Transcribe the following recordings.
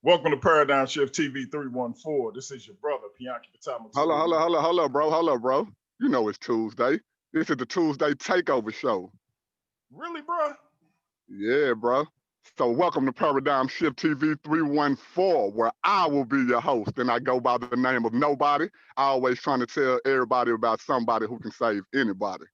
Welcome to Paradigm Shift TV 314. This is your brother, Pianki Patama. Hello, bro. You know it's Tuesday. This is the Tuesday Takeover show. Really, bro? Yeah, bro. So welcome to Paradigm Shift TV 314, where I will be your host, and I go by the name of Nobody. I always trying to tell everybody about somebody who can save anybody.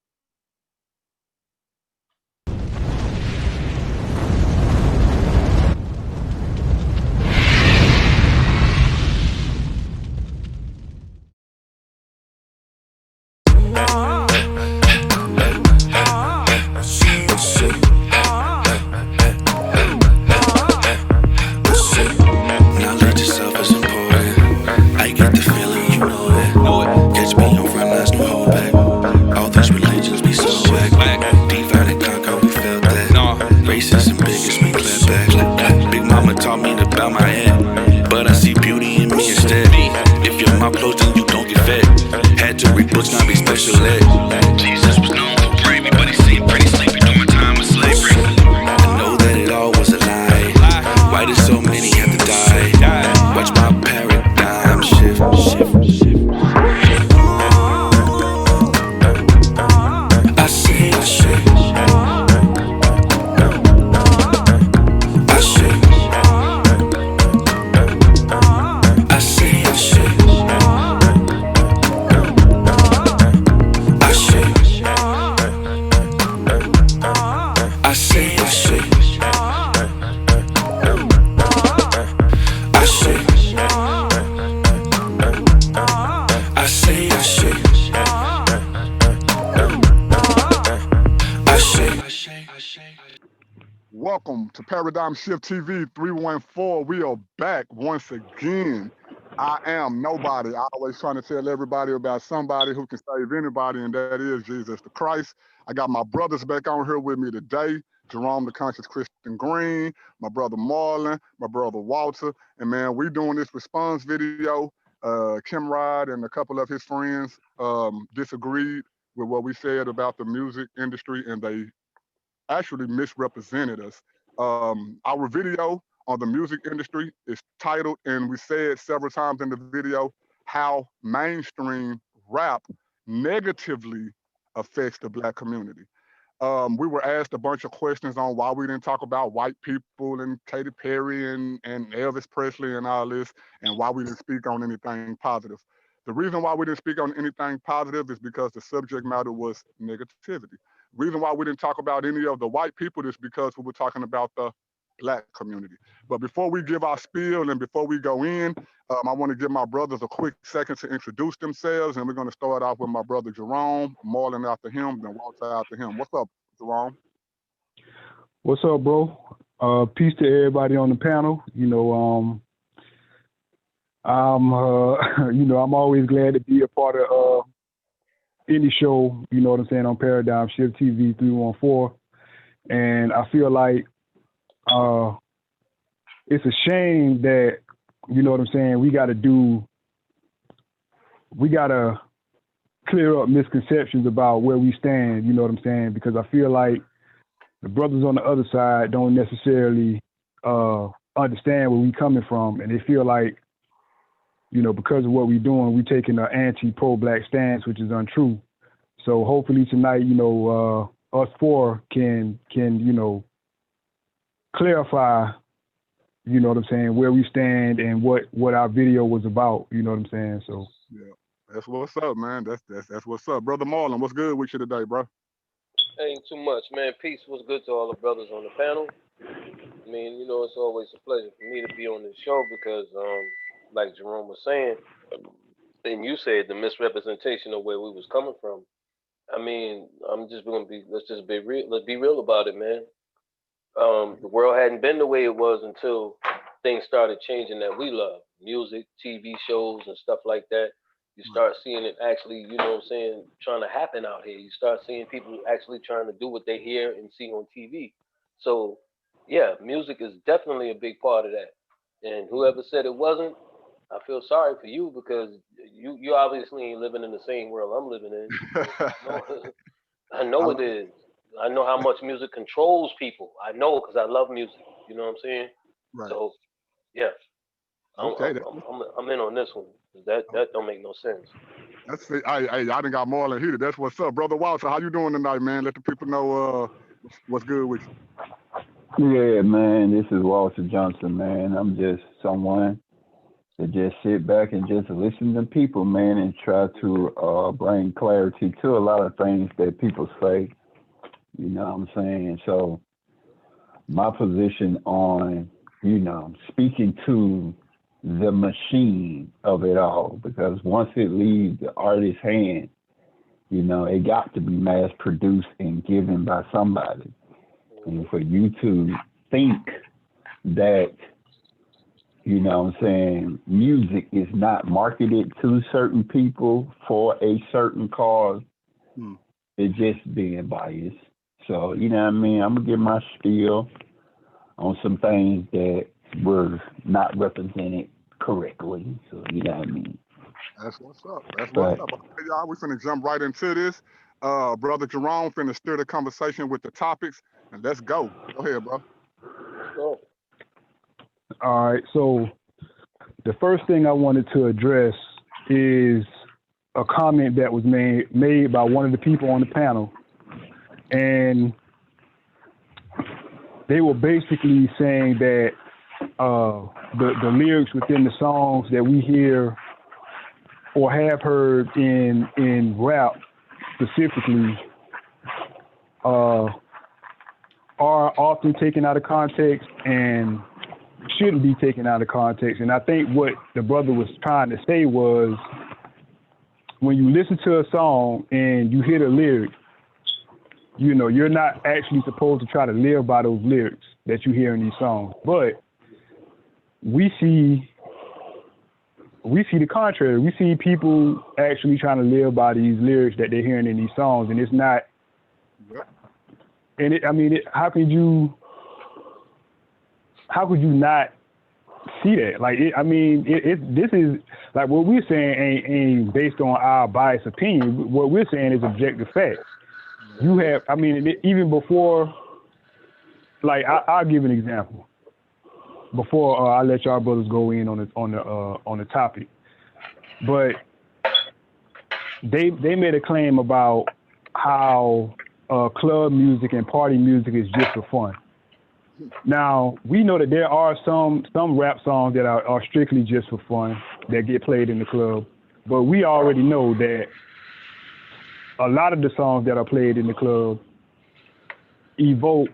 Welcome to Paradigm Shift TV 314. We are back once again. I am Nobody. I always trying to tell everybody about somebody who can save anybody, and that is Jesus the Christ. I got my brothers back on here with me today. Jerome the Conscious Christian Green, my brother Marlon, my brother Walter. And man, we doing this response video. Khemra and a couple of his friends disagreed with what we said about the music industry, and they actually misrepresented us. Our video on the music industry is titled, and we said several times in the video, how mainstream rap negatively affects the Black community. We were asked a bunch of questions on why we didn't talk about white people and Katy Perry and Elvis Presley and all this, and why we didn't speak on anything positive. The reason why we didn't speak on anything positive is because the subject matter was negativity. Reason why we didn't talk about any of the white people is because we were talking about the Black community. But before we give our spiel and before we go in, I want to give my brothers a quick second to introduce themselves, and we're going to start off with my brother Jerome, Marlon after him, then Walter after him. What's up, Jerome? What's up, bro? Peace to everybody on the panel. I'm I'm always glad to be a part of any show, you know what I'm saying, on Paradigm Shift TV 314. And I feel like it's a shame that, you know what I'm saying, we got to clear up misconceptions about where we stand, you know what I'm saying, because I feel like the brothers on the other side don't necessarily understand where we coming from, and they feel like, because of what we're doing, we're taking an anti-pro-Black stance, which is untrue. So hopefully tonight, us four can clarify, you know what I'm saying, where we stand and what our video was about, you know what I'm saying? So yeah, that's what's up, man. That's what's up, brother Marlon. What's good with you today, bro? Ain't too much, man. Peace. What's good to all the brothers on the panel? I mean, it's always a pleasure for me to be on this show because, like Jerome was saying, and you said the misrepresentation of where we was coming from. I mean, let's just be real. Let's be real about it, man. The world hadn't been the way it was until things started changing that we love. Music, TV shows, and stuff like that. You start seeing it actually, trying to happen out here. You start seeing people actually trying to do what they hear and see on TV. So, yeah, music is definitely a big part of that. And whoever said it wasn't, I feel sorry for you because you obviously ain't living in the same world I'm living in. I know it is. I know how much music controls people. I know because I love music. You know what I'm saying? Right. So, yeah. Okay, I'm in on this one. That don't make no sense. that's it. Hey, I done got more than heated. That's what's up, brother Walter. How you doing tonight, man? Let the people know what's good with you. Yeah, man, this is Walter Johnson, man. I'm just someone that just sit back and just listen to people, man, and try to bring clarity to a lot of things that people say. You know what I'm saying? So my position on, speaking to the machine of it all, because once it leaves the artist's hand, it got to be mass produced and given by somebody. And for you to think that, music is not marketed to certain people for a certain cause, it's just being biased. So, I'm going to give my spiel on some things that were not represented correctly. So, That's what's up. That's what's up. Okay, y'all, we finna jump right into this. Brother Jerome finna steer the conversation with the topics, and let's go. Go ahead, bro. Go. All right, so the first thing I wanted to address is a comment that was made by one of the people on the panel, and they were basically saying that the lyrics within the songs that we hear or have heard in rap specifically are often taken out of context and shouldn't be taken out of context. And I think what the brother was trying to say was, when you listen to a song and you hear the lyrics, you're not actually supposed to try to live by those lyrics that you hear in these songs. But we see the contrary. We see people actually trying to live by these lyrics that they're hearing in these songs, and it's not. And how could you not see that? Like, this is like what we're saying ain't based on our biased opinion. What we're saying is objective fact. You have, even before, like, I'll give an example. Before I let y'all brothers go in on the topic, but they made a claim about how club music and party music is just for fun. Now, we know that there are some rap songs that are strictly just for fun that get played in the club, but we already know that a lot of the songs that are played in the club evoke,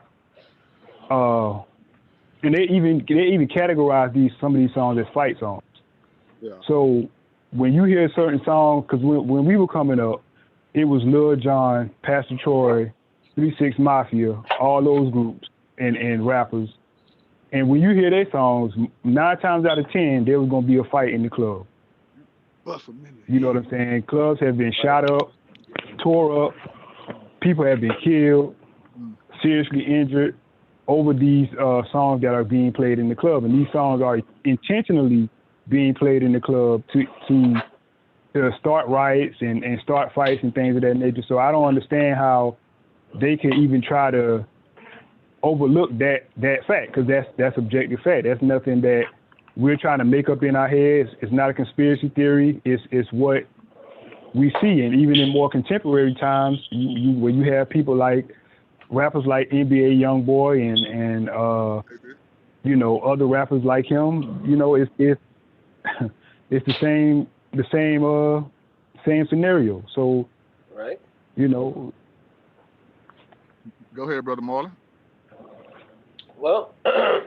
and they even categorize some of these songs as fight songs. Yeah. So when you hear certain songs, because when we were coming up, it was Lil Jon, Pastor Troy, 3 6 Mafia, all those groups and rappers. And when you hear their songs, 9 times out of 10, there was going to be a fight in the club. You know what I'm saying? Clubs have been shot up, tore up, people have been killed, seriously injured over these songs that are being played in the club. And these songs are intentionally being played in the club to start riots and start fights and things of that nature. So I don't understand how they can even try to overlook that fact, because that's objective fact. That's nothing that we're trying to make up in our heads. It's not a conspiracy theory. It's what we see. And even in more contemporary times, where you have people like rappers like NBA Youngboy and other rappers like him, it's the same scenario. So, right. Go ahead, Brother Marlon. Well, I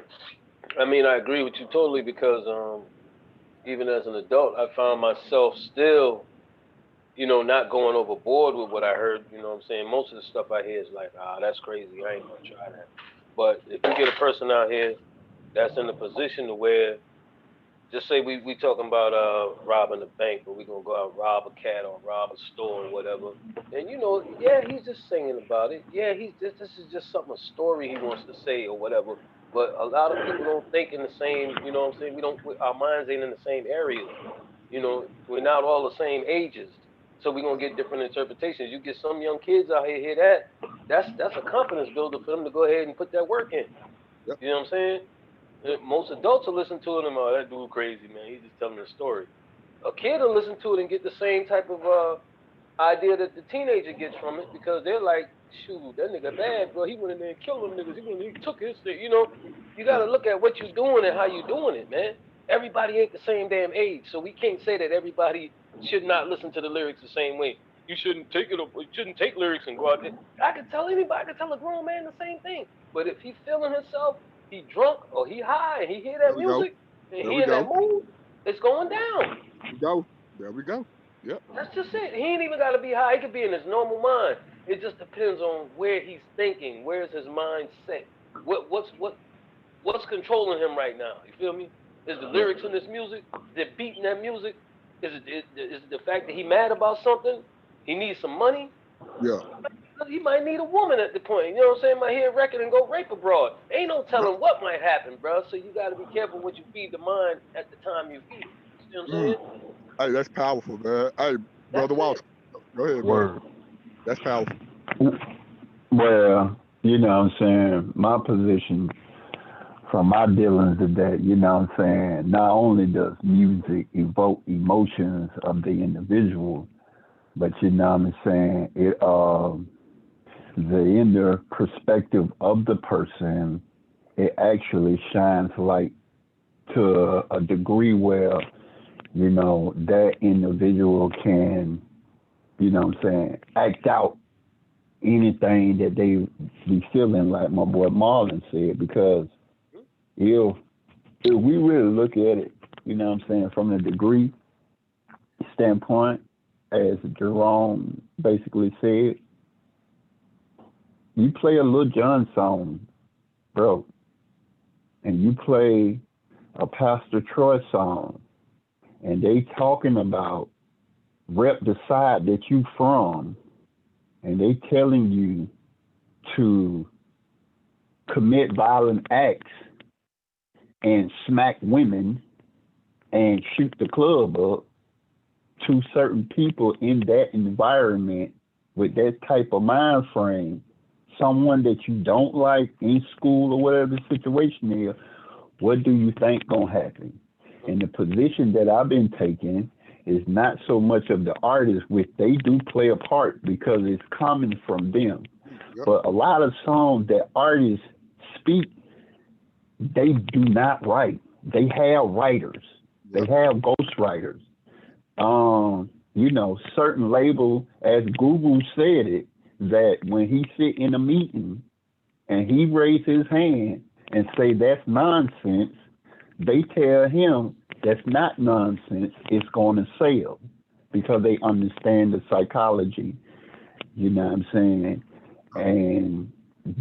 agree with you totally, because even as an adult, I found myself still, not going overboard with what I heard. You know what I'm saying? Most of the stuff I hear is like, that's crazy. I ain't gonna try that. But if you get a person out here that's in a position to where, just say we talking about robbing a bank, or we gonna go out and rob a cat or rob a store or whatever, and he's just singing about it. Yeah, this is just a story he wants to say or whatever. But a lot of people don't think in the same, our minds ain't in the same areas. We're not all the same ages, so we're gonna get different interpretations. You get some young kids out here hear that's a confidence builder for them to go ahead and put that work in. Yep. You know what I'm saying? Most adults will listen to it and that dude crazy, man. He's just telling a story. A kid will listen to it and get the same type of idea that the teenager gets from it because they're like, shoot, that nigga bad, bro. He went in there and killed them niggas. He took his thing. You know, you got to look at what you're doing and how you're doing it, man. Everybody ain't the same damn age, so we can't say that everybody should not listen to the lyrics the same way. You shouldn't take it. You shouldn't take lyrics and go out there. I could tell anybody. I could tell a grown man the same thing. But if he's feeling himself, he drunk or he high, and he hear that music, and he in that mood, it's going down. There we go. Yep. That's just it. He ain't even got to be high. He could be in his normal mind. It just depends on where he's thinking. Where's his mind set? What's controlling him right now? You feel me? Is the lyrics in this music? Is it beating that music? Is it the fact that he mad about something? He needs some money? Yeah. He might need a woman at the point. You know what I'm saying? Might hear a record and go rape abroad. Ain't no telling what might happen, bro. So you got to be careful what you feed the mind at the time you feed it. You know what I'm saying? Hey, that's powerful, man. Hey, Brother Walter, go ahead, Word. That's powerful. Well, you know what I'm saying, my position from my dealings is that, you know what I'm saying, not only does music evoke emotions of the individual, but you know what I'm saying, it the inner perspective of the person, it actually shines light to a degree where, you know, that individual can, you know what I'm saying, act out anything that they be feeling, like my boy Marlon said, because if we really look at it, you know what I'm saying, from the degree standpoint, as Jerome basically said, you play a Lil Jon song, bro, and you play a Pastor Troy song, and they talking about rep the side that you from, and they telling you to commit violent acts and smack women and shoot the club up, to certain people in that environment with that type of mind frame, someone that you don't like in school or whatever the situation is, what do you think gonna happen? And the position that I've been taking is not so much of the artist, which they do play a part because it's coming from them. Yep. But a lot of songs that artists speak, they do not write. They have writers. They have ghostwriters. You know, certain label, as Google said it, that when he sit in a meeting and he raise his hand and say that's nonsense, they tell him that's not nonsense, it's going to sell, because they understand the psychology, you know what I'm saying, and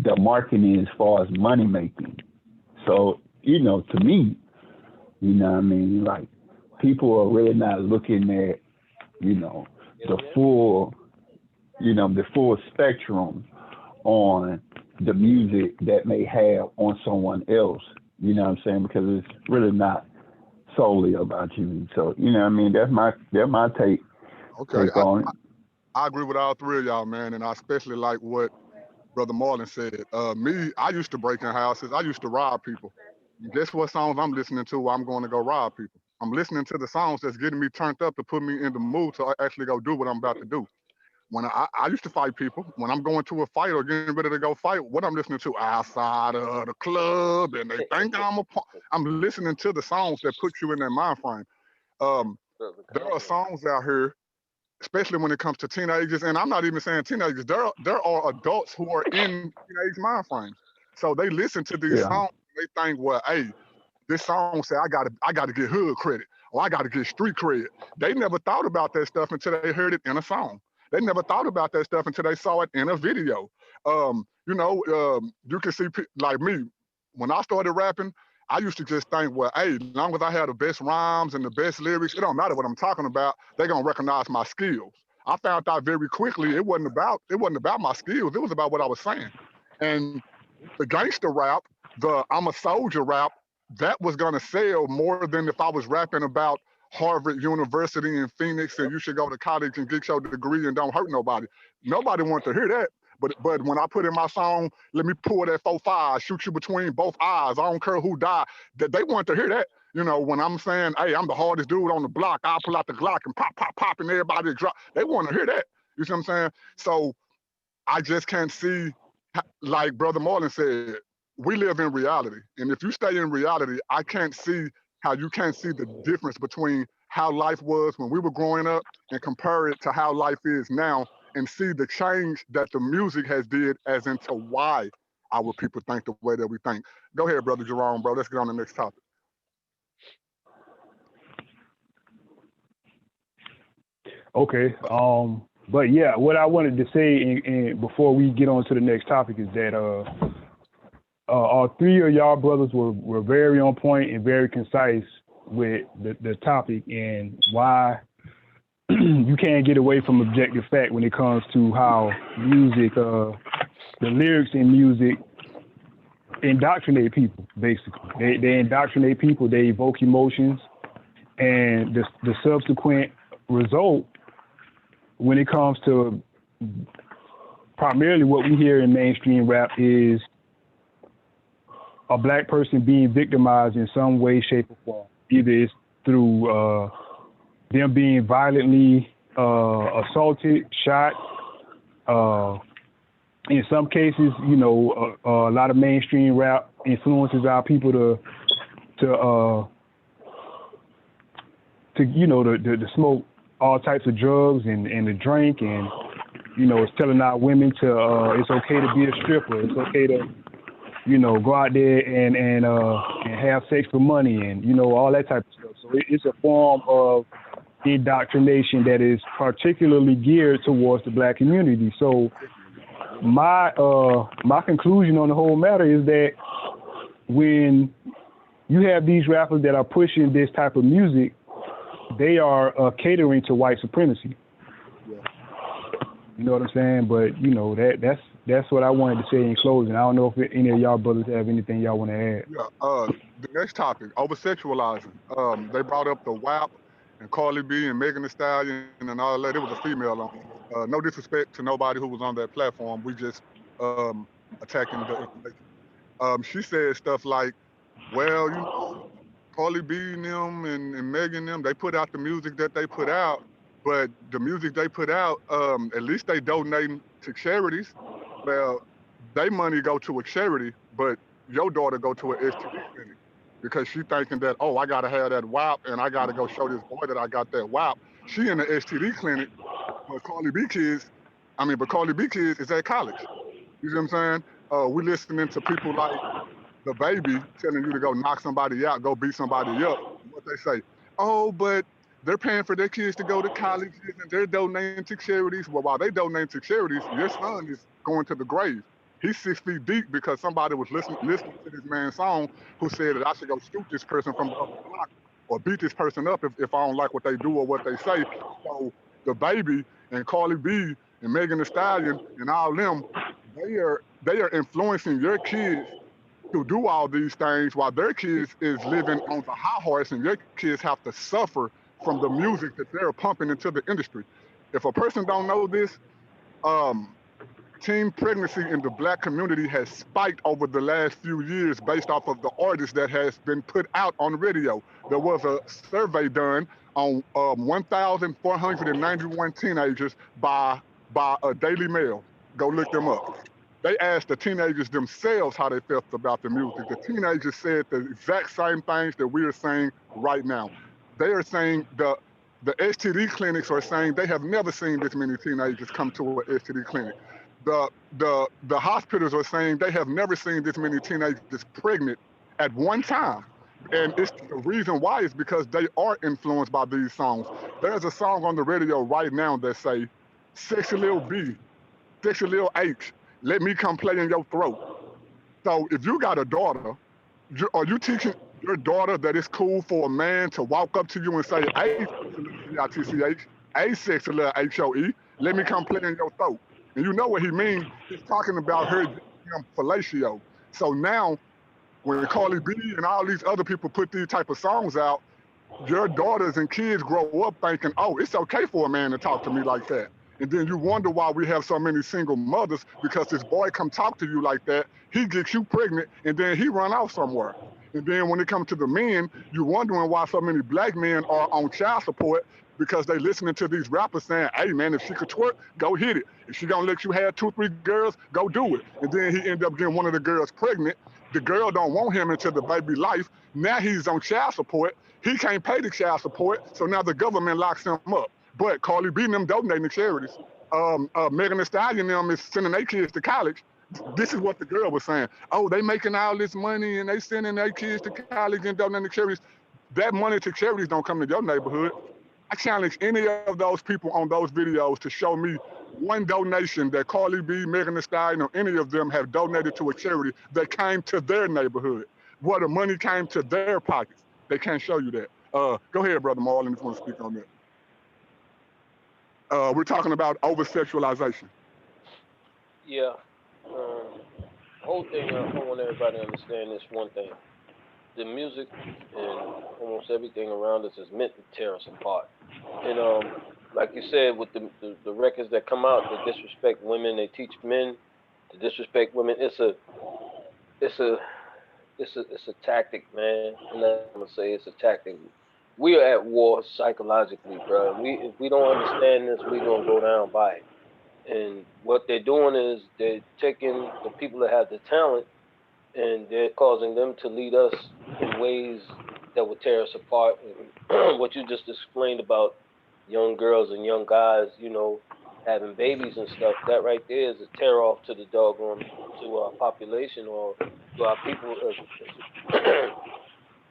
the marketing as far as money making. So, you know, to me, you know what I mean, like, people are really not looking at, you know, the full, you know, the full spectrum on the music that may have on someone else, you know what I'm saying, because it's really not solely about you. So, you know what I mean, that's my take. Okay, on it. I agree with all three of y'all, man, and I especially like what Brother Marlon said. I used to break in houses. I used to rob people. Guess what songs I'm listening to while I'm going to go rob people? I'm listening to the songs that's getting me turned up to put me in the mood to actually go do what I'm about to do. When I used to fight people, when I'm going to a fight or getting ready to go fight, what I'm listening to outside of the club, and they think I'm listening to the songs that put you in that mind frame. There are songs out here, especially when it comes to teenagers, and I'm not even saying teenagers, there are adults who are in teenage mind frames. So they listen to these songs, and they think, well, hey, this song say I gotta get hood credit, or I gotta get street credit. They never thought about that stuff until they heard it in a song. They never thought about that stuff until they saw it in a video. You can see, like me, when I started rapping, I used to just think, well, hey, as long as I have the best rhymes and the best lyrics, it don't matter what I'm talking about, they're gonna recognize my skills. I found out very quickly it wasn't about my skills, it was about what I was saying. And the gangster rap, the I'm a soldier rap, that was gonna sell more than if I was rapping about Harvard University in Phoenix and you should go to college and get your degree and don't hurt nobody. Nobody wanted to hear that. But when I put in my song, let me pull that 4-5, shoot you between both eyes. I don't care who died. That they want to hear that. You know, when I'm saying, hey, I'm the hardest dude on the block, I'll pull out the Glock and pop, pop, pop, and everybody drop. They want to hear that. You see what I'm saying? So I just can't see, like Brother Marlon said, we live in reality. And if you stay in reality, I can't see how you can't see the difference between how life was when we were growing up and compare it to how life is now and see the change that the music has did as into why our people think the way that we think. Go ahead, Brother Jerome, bro. Let's get on the next topic. Okay. But yeah, what I wanted to say, and before we get on to the next topic, is that all three of y'all brothers were very on point and very concise with the topic and why you can't get away from objective fact when it comes to how music, the lyrics in music indoctrinate people, basically. They indoctrinate people, they evoke emotions, and the subsequent result when it comes to primarily what we hear in mainstream rap is a black person being victimized in some way, shape, or form. Either it's through them being violently assaulted, shot. In some cases, you know, a lot of mainstream rap influences our people to you know, to smoke all types of drugs and to drink, and you know, it's telling our women to it's okay to be a stripper, it's okay to, you know, go out there and have sex for money, and you know, all that type of stuff. So it's a form of indoctrination that is particularly geared towards the black community. So my conclusion on the whole matter is that when you have these rappers that are pushing this type of music, they are catering to white supremacy. Yeah. You know what I'm saying? But you know, that's what I wanted to say in closing. I don't know if any of y'all brothers have anything y'all want to add. Yeah. The next topic, over-sexualizing. They brought up the WAP and Carly B and Megan Thee Stallion and all that. It was a female on. No disrespect to nobody who was on that platform. We just attacking the information. She said stuff like, well, you know, Carly B and them and Megan and them, they put out the music that they put out, but the music they put out, at least they donating to charities. Well, they money go to a charity, but your daughter go to an STD clinic because she thinking that, oh, I gotta have that WAP and I gotta go show this boy that I got that WAP. She in the STD clinic, but Carly B kids is at college. You see what I'm saying? We listening to people like the baby telling you to go knock somebody out, go beat somebody up. What they say, oh, but they're paying for their kids to go to colleges and they're donating to charities. Well, while they donate to charities, your son is going to the grave. He's 6 feet deep because somebody was listening to this man's song who said that I should go shoot this person from the upper block or beat this person up if I don't like what they do or what they say. So the baby and Carly B and Megan Thee Stallion and all them, they are influencing your kids to do all these things while their kids is living on the high horse and your kids have to suffer from the music that they're pumping into the industry. If a person don't know this, teen pregnancy in the black community has spiked over the last few years based off of the artists that has been put out on radio. There was a survey done on 1,491 teenagers by a Daily Mail. Go look them up. They asked the teenagers themselves how they felt about the music. The teenagers said the exact same things that we are saying right now. They are saying the STD clinics are saying they have never seen this many teenagers come to an STD clinic. The hospitals are saying they have never seen this many teenagers pregnant at one time. And it's the reason why is because they are influenced by these songs. There's a song on the radio right now that say, sexy little B, sexy little H, let me come play in your throat. So if you got a daughter, are you teaching your daughter that it's cool for a man to walk up to you and say, hey, C-I-T-C-H, hey, sexy little H-O-E, let me come play in your throat? And you know what he means. He's talking about her fellatio. So now, when Carly B and all these other people put these type of songs out, your daughters and kids grow up thinking, oh, it's okay for a man to talk to me like that. And then you wonder why we have so many single mothers, because this boy come talk to you like that, he gets you pregnant, and then he run off somewhere. And then when it comes to the men, you're wondering why so many black men are on child support, because they listening to these rappers saying, hey man, if she could twerk, go hit it. If she gonna let you have 2, 3 girls, go do it. And then he end up getting one of the girls pregnant. The girl don't want him into the baby life. Now he's on child support. He can't pay the child support, so now the government locks him up. But Carly B and them donating to charities. Megan Thee Stallion them is sending their kids to college. This is what the girl was saying. Oh, they making all this money and they sending their kids to college and donating to charities. That money to charities don't come to your neighborhood. I challenge any of those people on those videos to show me one donation that Carly B, Megan Thee Stallion, or any of them have donated to a charity that came to their neighborhood, where the money came to their pockets. They can't show you that. Go ahead, Brother Marlon, if you want to speak on that. We're talking about over-sexualization. Yeah. The whole thing, I want everybody to understand this one thing. The music and almost everything around us is meant to tear us apart. And like you said, with the records that come out that disrespect women, they teach men to disrespect women. It's a tactic, man. And I'm gonna say it's a tactic. We are at war psychologically, bro. If we don't understand this, we gonna go down by it. And what they're doing is they're taking the people that have the talent and they're causing them to lead us in ways that would tear us apart. And what you just explained about young girls and young guys, you know, having babies and stuff, that right there is a tear off to the doggone, to our population or to our people.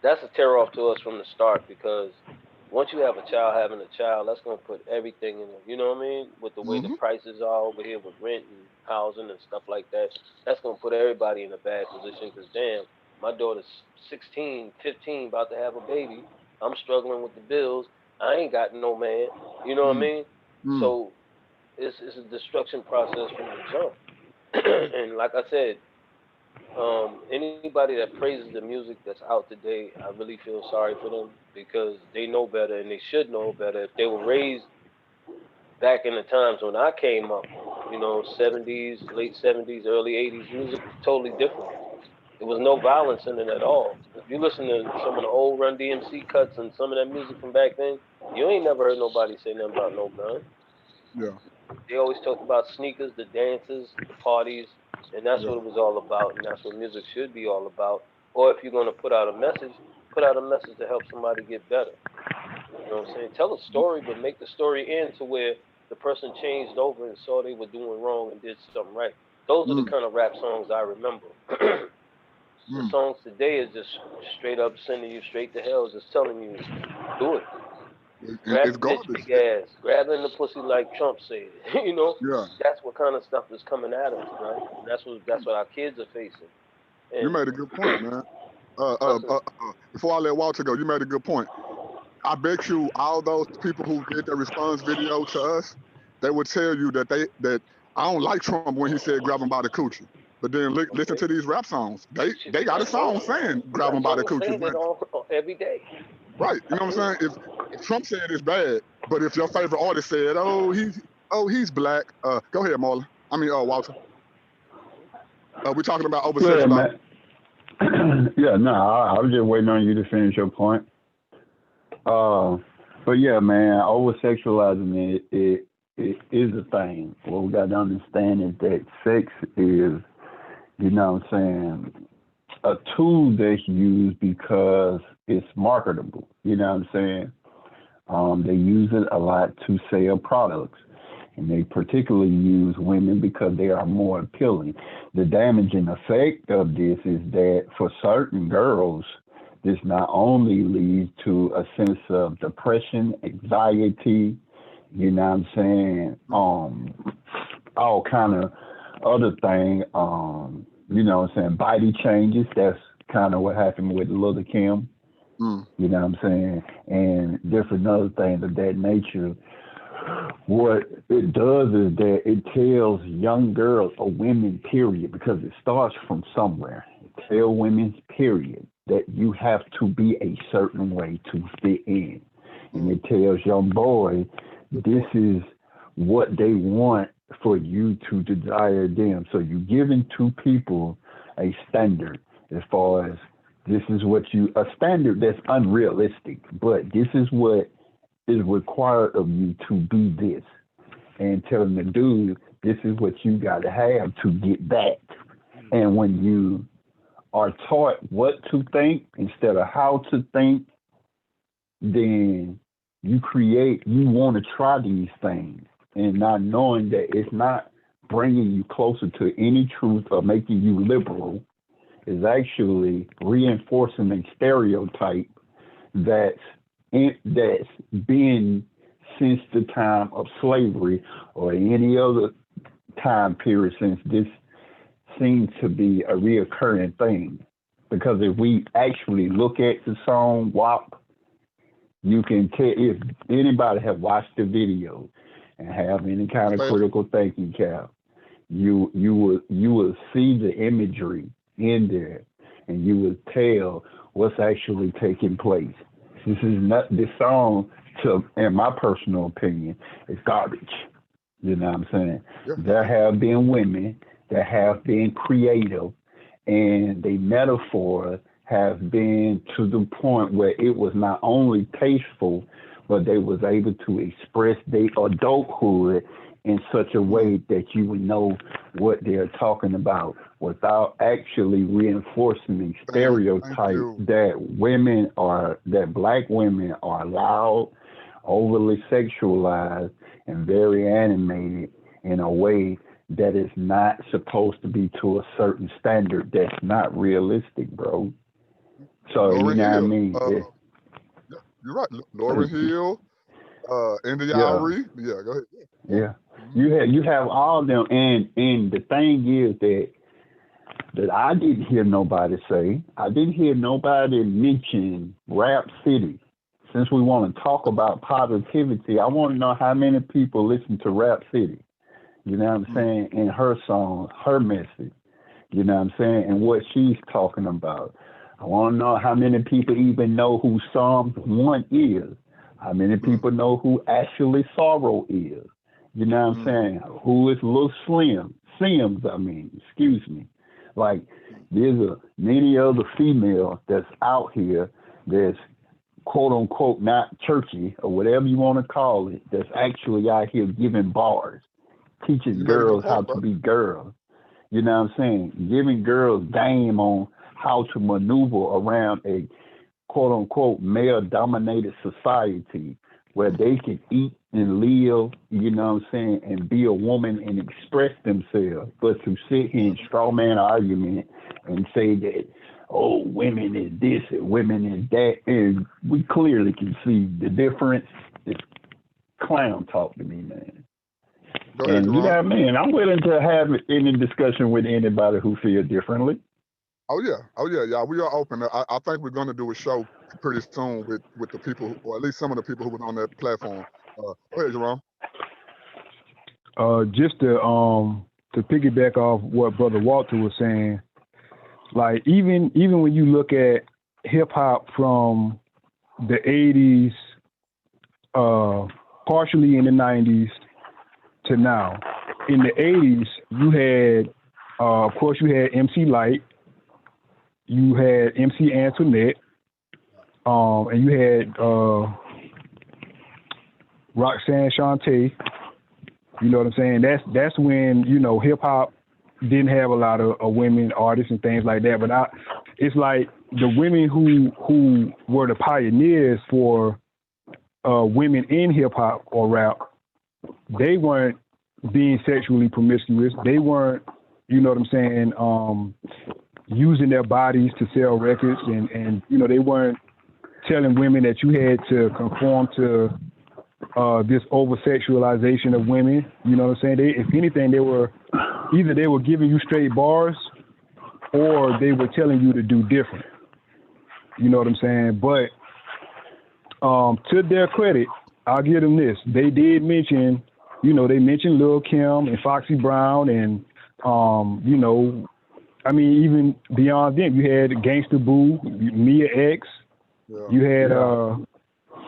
That's a tear off to us from the start, because once you have a child having a child, that's going to put everything in it. You know what I mean? With the way the prices are over here with rent and housing and stuff like that, that's going to put everybody in a bad position, because damn, my daughter's 16, 15, about to have a baby. I'm struggling with the bills. I ain't got no man. You know what I mean? So it's a destruction process from the jump. And like I said, anybody that praises the music that's out today, I really feel sorry for them, because they know better, and they should know better. If they were raised back in the times when I came up, you know, 70s, late 70s, early 80s, music was totally different. There was no violence in it at all. If you listen to some of the old Run DMC cuts and some of that music from back then, you ain't never heard nobody say nothing about no gun. Yeah. They always talked about sneakers, the dances, the parties, and that's what it was all about, and that's what music should be all about. Or if you're going to put out a message to help somebody get better. You know what I'm saying? Tell a story, but make the story end to where the person changed over and saw they were doing wrong and did something right. Those are the kind of rap songs I remember. The songs today is just straight up sending you straight to hell, just telling you, do it. Grab the bitch, big ass. Grabbing the pussy like Trump said. You know? Yeah. That's what kind of stuff is coming at us, right? And that's what our kids are facing. And you made a good point, man. Before I let Walter go, you made a good point. I bet you all those people who did the response video to us, they would tell you that I don't like Trump when he said grab him by the coochie. But then listen to these rap songs. They got a song saying grab him by the coochie. Saying it all, every day. Right. You know what I'm saying? If Trump said it's bad, but if your favorite artist said, he's black, go ahead, Marlon. Walter. We're talking about over-sexualization. Yeah, no, I was just waiting on you to finish your point. But yeah, man, over-sexualizing it is a thing. What we got to understand is that sex is, you know what I'm saying, a tool that's used because it's marketable. You know what I'm saying? They use it a lot to sell products. And they particularly use women because they are more appealing. The damaging effect of this is that for certain girls, this not only leads to a sense of depression, anxiety, you know what I'm saying, all kind of other things, you know what I'm saying, body changes. That's kind of what happened with Little Kim, you know what I'm saying, and different other things of that nature. What it does is that it tells young girls, or women, period, because it starts from somewhere. It tells women, period, that you have to be a certain way to fit in. And it tells young boys, this is what they want for you to desire them. So you're giving two people a standard as far as this is what a standard that's unrealistic, but this is what is required of you to be this. And telling the dude, this is what you got to have to get that. And when you are taught what to think instead of how to think, then you want to try these things and not knowing that it's not bringing you closer to any truth or making you liberal, is actually reinforcing a stereotype that's been since the time of slavery or any other time period since this seems to be a reoccurring thing. Because if we actually look at the song WAP, you can tell if anybody have watched the video and have any kind of critical thinking cap, you will see the imagery in there, and you will tell what's actually taking place. This is not this song, in my personal opinion, is garbage. You know what I'm saying? Yeah. There have been women that have been creative, and the metaphor have been to the point where it was not only tasteful, but they was able to express their adulthood in such a way that you would know what they're talking about without actually reinforcing the stereotype that black women are loud, overly sexualized, and very animated in a way that is not supposed to be to a certain standard that's not realistic, bro. So, Lauryn you know Hill, what I mean? You're right. Lauryn Hill, India Ari. Yeah, go ahead. Yeah. You have all of them, and the thing is that I didn't hear nobody say. I didn't hear nobody mention Rap City. Since we want to talk about positivity, I want to know how many people listen to Rap City. You know what I'm saying? In her song, her message. You know what I'm saying? And what she's talking about. I want to know how many people even know who Psalms 1 is. How many people know who Actually Sorrow is. You know what I'm saying? Who is Lil Sims, excuse me. Like, there's many other females that's out here that's quote unquote not churchy or whatever you want to call it, that's actually out here giving bars, teaching girls how to be girls. You know what I'm saying? Giving girls game on how to maneuver around a quote unquote male dominated society where they can eat and live, you know what I'm saying, and be a woman and express themselves. But to sit here and straw man argument and say that, oh, women is this and women is that, and we clearly can see the difference. It's clown talk to me, man. And you know what I mean? I'm willing to have any discussion with anybody who feels differently. Oh yeah. We are open. I think we're going to do a show pretty soon with the people, or at least some of the people who were on that platform. Go ahead, Jerome. Just to piggyback off what Brother Walter was saying, like even when you look at hip hop from the 80s, partially in the 90s to now, in the 80s you had, of course, you had MC Lyte. You had MC Antoinette, and you had Roxanne Shante. You know what I'm saying? That's when, you know, hip hop didn't have a lot of women artists and things like that. But it's like the women who were the pioneers for women in hip hop or rap, they weren't being sexually promiscuous. They weren't, you know what I'm saying, using their bodies to sell records, and you know, they weren't telling women that you had to conform to this over-sexualization of women. You know what I'm saying? If anything, they were giving you straight bars, or they were telling you to do different. You know what I'm saying? But to their credit, I'll give them this. They did mention, you know, they mentioned Lil' Kim and Foxy Brown, and you know, I mean, even beyond them, you had Gangsta Boo, Mia X, you had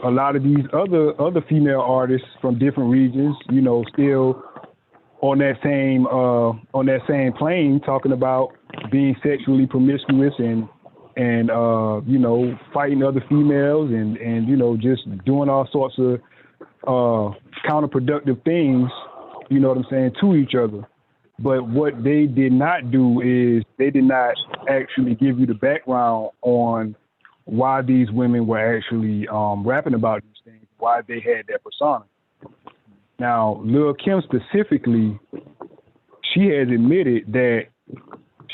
a lot of these other female artists from different regions, you know, still on that same plane, talking about being sexually promiscuous and you know, fighting other females and you know, just doing all sorts of counterproductive things, you know what I'm saying, to each other. But what they did not do is they did not actually give you the background on why these women were actually rapping about these things, why they had that persona. Now, Lil' Kim specifically, she has admitted that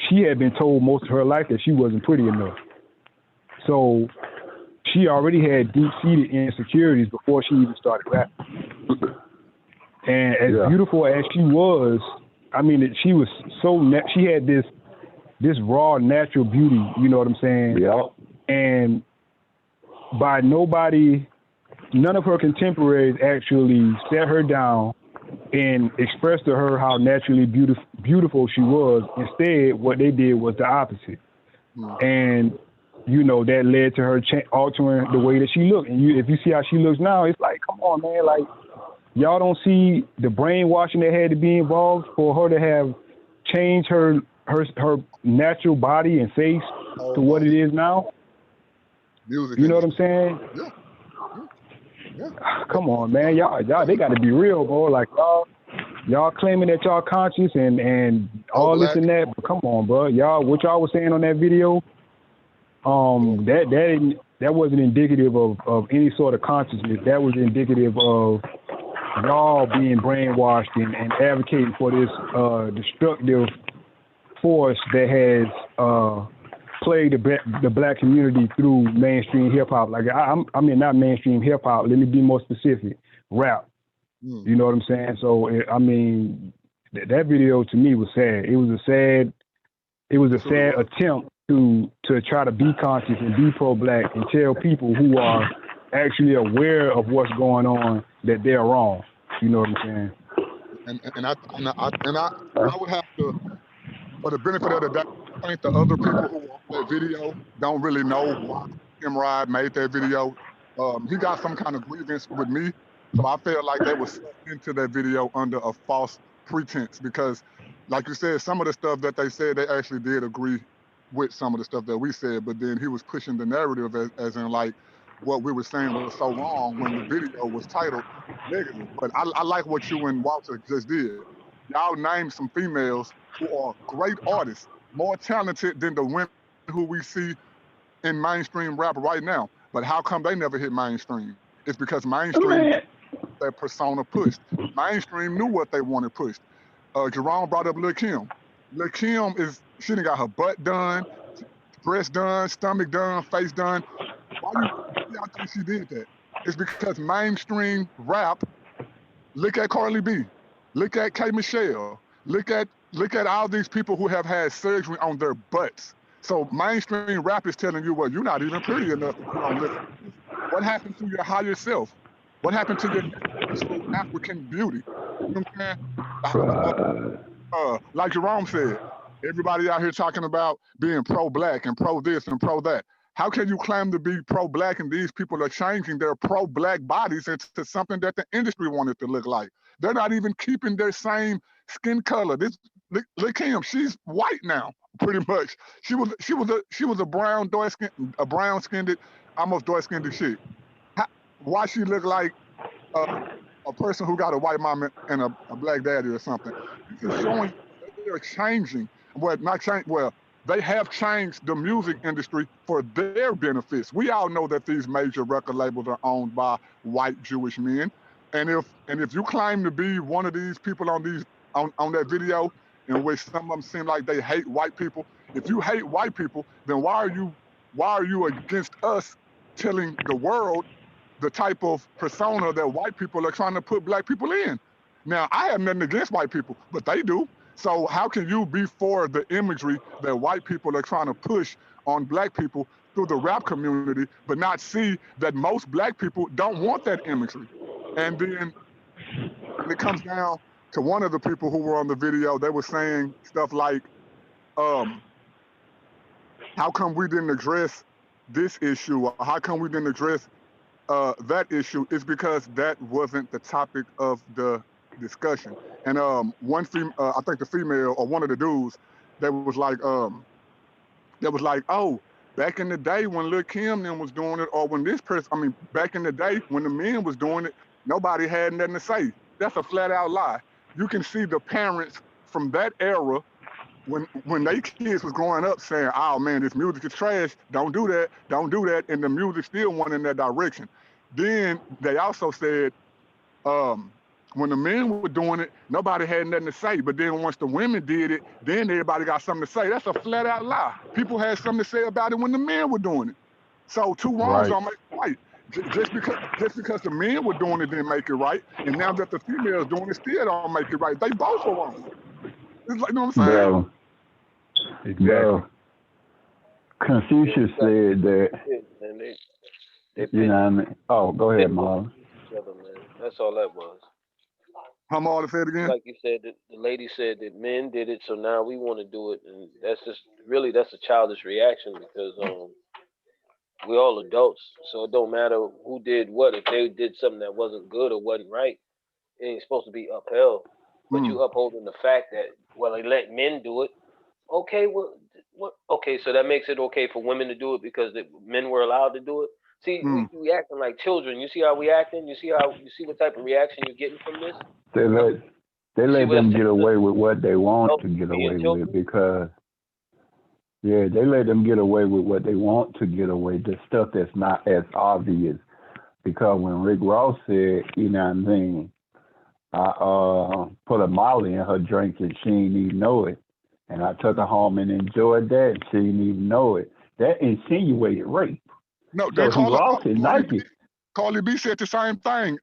she had been told most of her life that she wasn't pretty enough. So she already had deep-seated insecurities before she even started rapping. And as beautiful as she was, I mean, she was she had this raw, natural beauty, you know what I'm saying? Yeah. And none of her contemporaries actually sat her down and expressed to her how naturally beautiful she was. Instead, what they did was the opposite. And, you know, that led to her altering the way that she looked. And if you see how she looks now, it's like, come on, man, like, y'all don't see the brainwashing that had to be involved for her to have changed her natural body and face to what it is now? Music. You know what I'm saying? Yeah. Come on, man. Y'all, they got to be real, bro. Like, y'all claiming that y'all conscious and all this and that, but come on, bro. Y'all, what y'all was saying on that video, that wasn't indicative of any sort of consciousness. That was indicative of y'all being brainwashed and advocating for this destructive force that has plagued the black community through mainstream hip hop. Like I mean, not mainstream hip hop. Let me be more specific. Rap. You know what I'm saying? So I mean, that video to me was sad. It was a sad attempt to try to be conscious and be pro-black and tell people who are actually aware of what's going on that they're wrong. You know what I'm saying? And I would have to, for the benefit of the doubt, I think the other people who watch that video don't really know why Khemra made that video. He got some kind of grievance with me, so I felt like they were sucked into that video under a false pretense because, like you said, some of the stuff that they said, they actually did agree with some of the stuff that we said, but then he was pushing the narrative as in like what we were saying was so wrong when the video was titled negative. But I like what you and Walter just did. Y'all named some females who are great artists, more talented than the women who we see in mainstream rap right now. But how come they never hit mainstream? It's because mainstream, that persona pushed. Mainstream knew what they wanted pushed. Jerome brought up Lil' Kim. Lil' Kim she done got her butt done, breast done, stomach done, face done. Why y'all think she did that? It's because mainstream rap, look at Carly B, look at K. Michelle, look at all these people who have had surgery on their butts. So mainstream rap is telling you, well, you're not even pretty enough to put on listen. What happened to your higher self? What happened to your natural African beauty? You know what I'm saying? Like Jerome said, everybody out here talking about being pro-black and pro-this and pro-that. How can you claim to be pro-black and these people are changing their pro-black bodies into something that the industry wanted to look like? They're not even keeping their same skin color. Look Kim, she's white now, pretty much. She was a brown skinned, almost dark skinned chick. Why she look like a person who got a white mom and a black daddy or something? This is showing they're changing. Well, they have changed the music industry for their benefits. We all know that these major record labels are owned by white Jewish men. And if you claim to be one of these people on that video in which some of them seem like they hate white people, if you hate white people, then why are you against us telling the world the type of persona that white people are trying to put black people in? Now, I have nothing against white people, but they do. So how can you be for the imagery that white people are trying to push on black people through the rap community, but not see that most black people don't want that imagery? And then when it comes down to one of the people who were on the video, they were saying stuff like, how come we didn't address this issue? Or how come we didn't address that issue is because that wasn't the topic of the discussion. And I think the female or one of the dudes, that was like, oh, back in the day when Lil Kim then was doing it, or when this person, I mean, back in the day when the men was doing it, nobody had nothing to say. That's a flat out lie. You can see the parents from that era when they kids was growing up saying, oh man, this music is trash, don't do that, and the music still went in that direction. Then they also said, when the men were doing it, nobody had nothing to say. But then once the women did it, then everybody got something to say. That's a flat out lie. People had something to say about it when the men were doing it. So two wrongs don't make it right. Just because the men were doing it didn't make it right, and now that the females doing it still don't make it right. They both are wrong. It's like, you know what I'm saying? Bro, Exactly. bro, Confucius said that, They you know what I mean? Oh, go ahead, Marlon. each other, man. That's all that was. How Marlon said again? Like you said, the lady said that men did it, so now we want to do it, and that's just really that's a childish reaction because we're all adults, so it don't matter who did what. If they did something that wasn't good or wasn't right, it ain't supposed to be upheld. But you upholding the fact that they let men do it. Okay, well, what? Okay, so that makes it okay for women to do it because men were allowed to do it. See, we acting like children. You see how we acting? You see what type of reaction you're getting from this? They let them get away with what they want to get away with because, yeah, they let them get away with what they want to get away, the stuff that's not as obvious. Because when Rick Ross said, you know what I mean, I put a Molly in her drink and she didn't even know it. And I took her home and enjoyed that and she didn't even know it. That insinuated rape. No, So he lost it, Nike. Carly B said the same thing.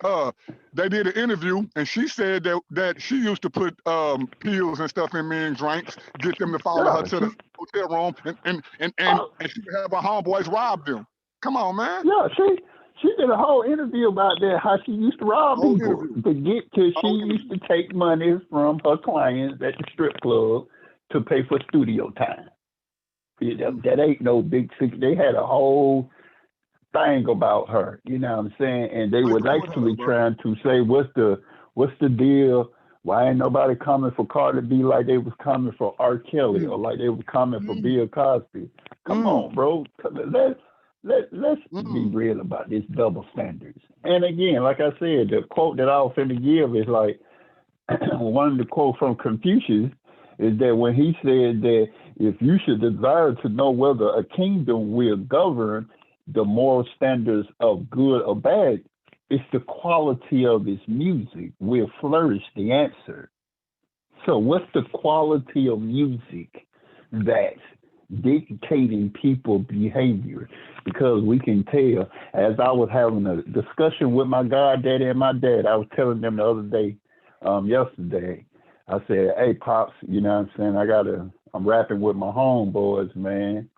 They did an interview, and she said that she used to put pills and stuff in men's drinks, get them to follow her to the hotel room, and she would have her homeboys rob them. Come on, man. Yeah, she did a whole interview about that, how she used to rob people she used to take money from her clients at the strip club to pay for studio time. That ain't no big secret. They had a whole thing about her, you know what I'm saying? And they were actually trying to say, what's the deal? Why ain't nobody coming for Cardi B like they was coming for R. Kelly or like they was coming for Bill Cosby? Come on, bro. Let's be real about this double standards. And again, like I said, the quote that I was finna give is like one of the quotes from Confucius is that when he said that if you should desire to know whether a kingdom will govern the moral standards of good or bad, it's the quality of its music will flourish the answer. So what's the quality of music that's dictating people's behavior? Because we can tell, as I was having a discussion with my goddaddy and my dad, I was telling them the other day, yesterday, I said, hey, Pops, you know what I'm saying, I'm rapping with my homeboys, man.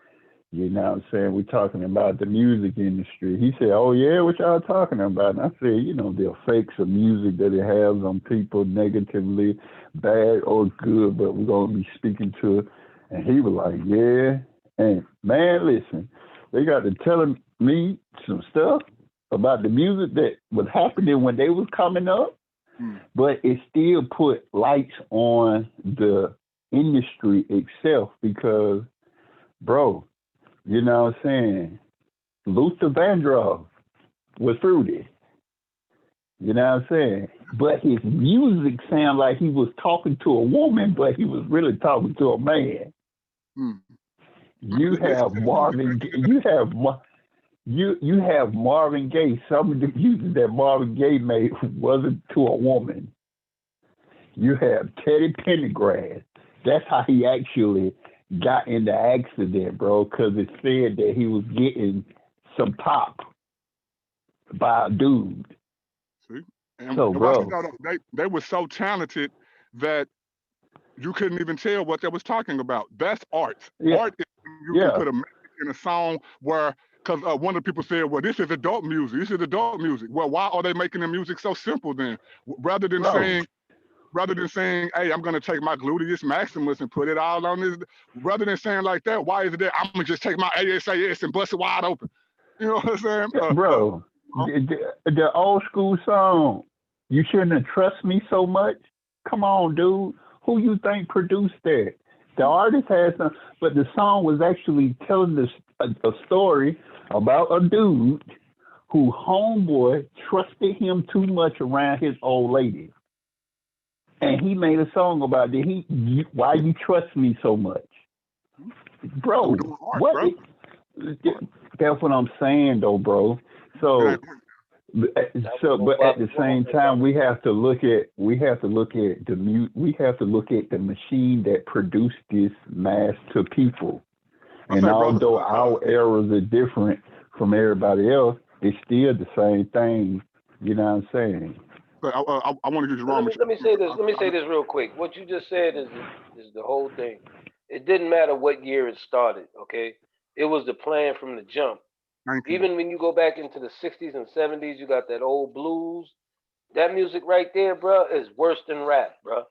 You know what I'm saying? We're talking about the music industry. He said, oh, yeah, what y'all talking about? And I said, you know, the effects of music that it has on people negatively, bad or good, but we're going to be speaking to it. And he was like, yeah. And, man, listen, they got to telling me some stuff about the music that was happening when they was coming up, but it still put lights on the industry itself because, bro, you know what I'm saying? Luther Vandross was fruity. You know what I'm saying? But his music sounded like he was talking to a woman, but he was really talking to a man. You have Marvin. You have Marvin Gaye. Some of the music that Marvin Gaye made wasn't to a woman. You have Teddy Pendergrass. That's how he actually got in the accident, bro, because it said that he was getting some pop by a dude. See? And so, bro, they were so talented that you couldn't even tell what they was talking about. That's art. Art is you can put a message in a song where, because one of the people said, well, this is adult music. This is adult music. Well, why are they making the music so simple then? Rather than saying, hey, I'm going to take my gluteus maximus and put it all on this. Rather than saying like that, why is it that I'm going to just take my ASAS and bust it wide open? You know what I'm saying? Bro, The old school song, you shouldn't have trust me so much. Come on, dude. Who you think produced that? The artist had some, but the song was actually telling a story about a dude who homeboy trusted him too much around his old lady. And he made a song about that. Why you trust me so much? Bro, what? That's what I'm saying, though, bro. So, but at the same time, we have to look at the machine that produced this mass to people. And although our eras are different from everybody else, it's still the same thing. You know what I'm saying? But I want to get you wrong. Let me say this. Let me say this real quick. What you just said is the whole thing. It didn't matter what year it started. Okay, it was the plan from the jump. Even when you go back into the 60s and 70s, you got that old blues. That music right there, bro, is worse than rap, bro.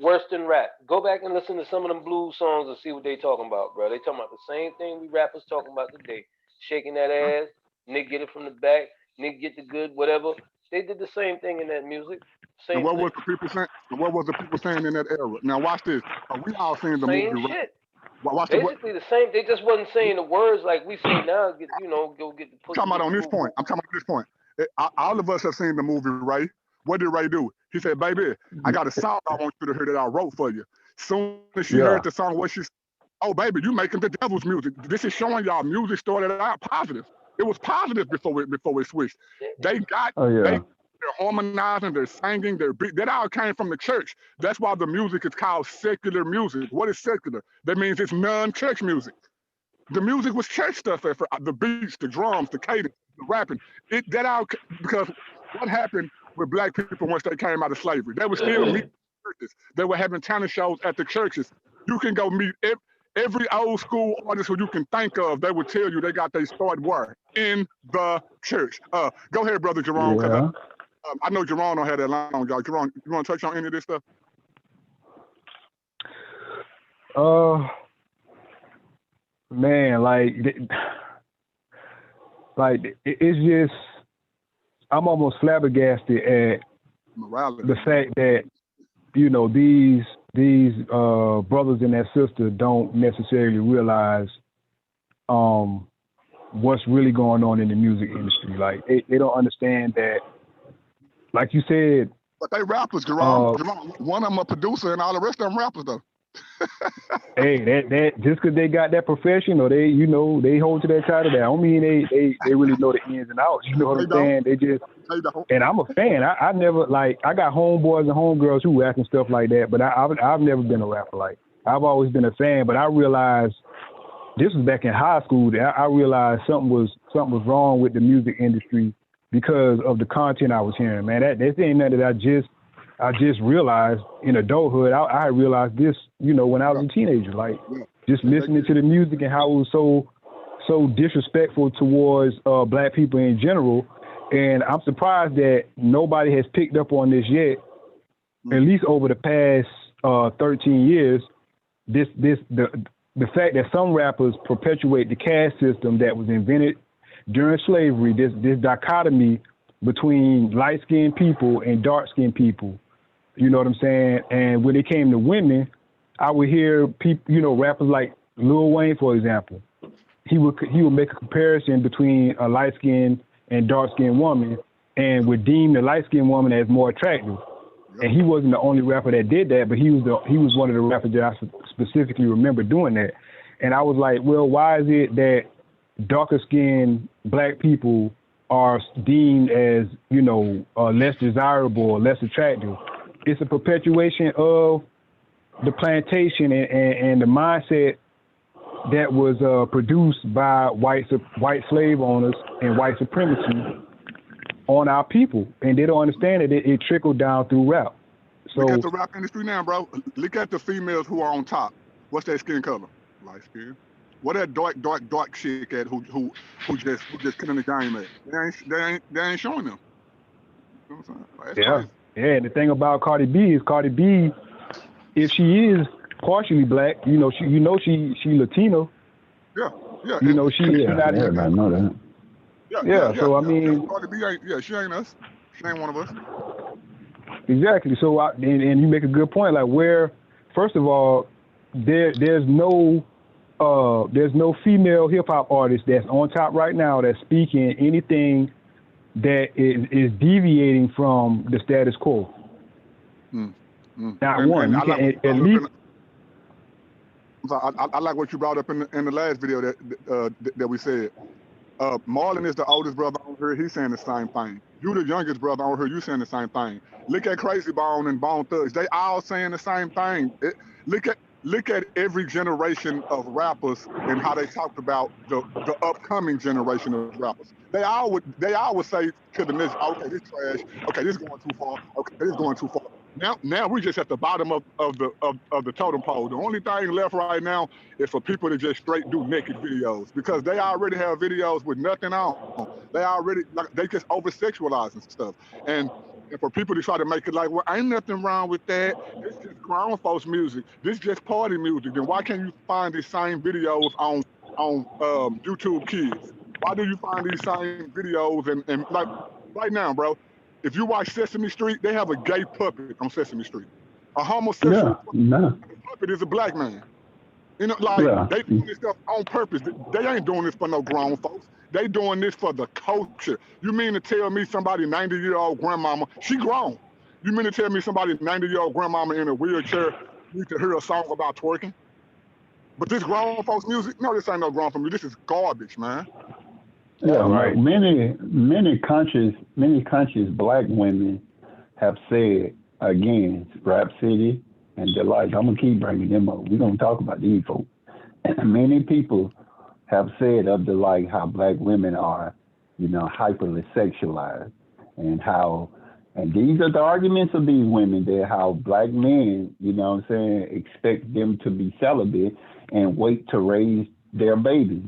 Worse than rap. Go back and listen to some of them blues songs and see what they talking about, bro. They talking about the same thing we rappers talking about today. Shaking that ass, Nick get it from the back, Nick get the good, whatever. They did the same thing in that music. Same and what thing. was the people saying? What was the people saying in that era? Now watch this. We all seen the same movie. Shit. Watch basically the same. They just wasn't saying the words like we say now. Go get the pussy. I'm talking about on this point. All of us have seen the movie, Ray. What did Ray do? He said, "Baby, I got a song I want you to hear that I wrote for you." Soon as she heard the song, what she said, "Oh, baby, you making the devil's music. This is showing y'all music started out positive. It was positive before it switched. They got they're harmonizing, they're singing, that all came from the church. That's why the music is called secular music. What is secular? That means it's non-church music. The music was church stuff, for the beats, the drums, the cadence, the rapping. Because what happened with black people once they came out of slavery? They were still meeting churches. They were having talent shows at the churches. You can go meet every old school artist who you can think of. They would tell you they got their start where? In the church. Go ahead, Brother Jerome, because I know Jerome don't have that long, y'all. Jerome, you want to touch on any of this stuff? Man, it's just, I'm almost flabbergasted at the fact that, these brothers and that sister don't necessarily realize what's really going on in the music industry. Like, they don't understand that, like you said. But they rappers, Jerome. One of them a producer and all the rest of them rappers, though. Hey, that just because they got that profession or they hold to that title, that don't mean they really know the ins and outs. You know what I'm saying? They don't. And I'm a fan. I never, I got homeboys and homegirls who rap and stuff like that, but I've never been a rapper. Like, I've always been a fan, but I realized this was back in high school that I realized something was wrong with the music industry because of the content I was hearing. Man, that ain't nothing that I just realized in adulthood. I realized this, when I was a teenager, just listening to the music and how it was so disrespectful towards black people in general. And I'm surprised that nobody has picked up on this yet, at least over the past 13 years. The fact that some rappers perpetuate the caste system that was invented during slavery, this dichotomy between light-skinned people and dark-skinned people. You know what I'm saying? And when it came to women, I would hear people, rappers like Lil Wayne, for example. He would make a comparison between a light-skinned and dark-skinned woman and would deem the light-skinned woman as more attractive. And he wasn't the only rapper that did that, but he was one of the rappers that I specifically remember doing that. And I was like, well, why is it that darker-skinned black people are deemed as, less desirable or less attractive? It's a perpetuation of the plantation and the mindset that was produced by white slave owners and white supremacy on our people. And they don't understand that it trickled down through rap. So look at the rap industry now, bro. Look at the females who are on top. What's their skin color? Light skin. What that dark chick at who just killing the game at? They ain't showing them. You know what I'm saying? Crazy. Yeah, and the thing about Cardi B, if she is partially black, she Latino. Yeah. She not. Everybody know that. So I mean, Cardi B ain't, she ain't us. She ain't one of us. Exactly. So and you make a good point. Like, where, first of all, there's no female hip hop artist that's on top right now that's speaking anything that is deviating from the status quo. Not one. You can at least. I like what you brought up in the last video that we said. Marlon is the oldest brother on here. He's saying the same thing. You the youngest brother on here. You saying the same thing. Look at Crazy Bone and Bone Thugs. They all saying the same thing. Look at every generation of rappers and how they talked about the upcoming generation of rappers. They all would say to the next, okay, this trash. Okay, this is going too far. Okay, this is going too far. Now we're just at the bottom of the totem pole. The only thing left right now is for people to just straight do naked videos because they already have videos with nothing on. They just over sexualize and stuff. And for people to try to make it like, well, ain't nothing wrong with that. This just grown folks music. This just party music. Then why can't you find these same videos on YouTube Kids? Why do you find these same videos and like right now, bro? If you watch Sesame Street, they have a gay puppet on Sesame Street. A homosexual puppet is a black man. You know, like they doing this stuff on purpose. They ain't doing this for no grown folks. They doing this for the culture. You mean to tell me somebody 90-year-old grandmama, she grown. You mean to tell me somebody 90-year-old grandmama in a wheelchair need to hear a song about twerking? But this grown folks music, no, this ain't no grown folks music. This is garbage, man. Yeah, right. Many conscious black women have said again, Rap City and Delight. I'm gonna keep bringing them up. We're gonna talk about these folks. Many people have said of the like how black women are, hyperly sexualized, and these are the arguments of these women that how black men, expect them to be celibate and wait to raise their babies,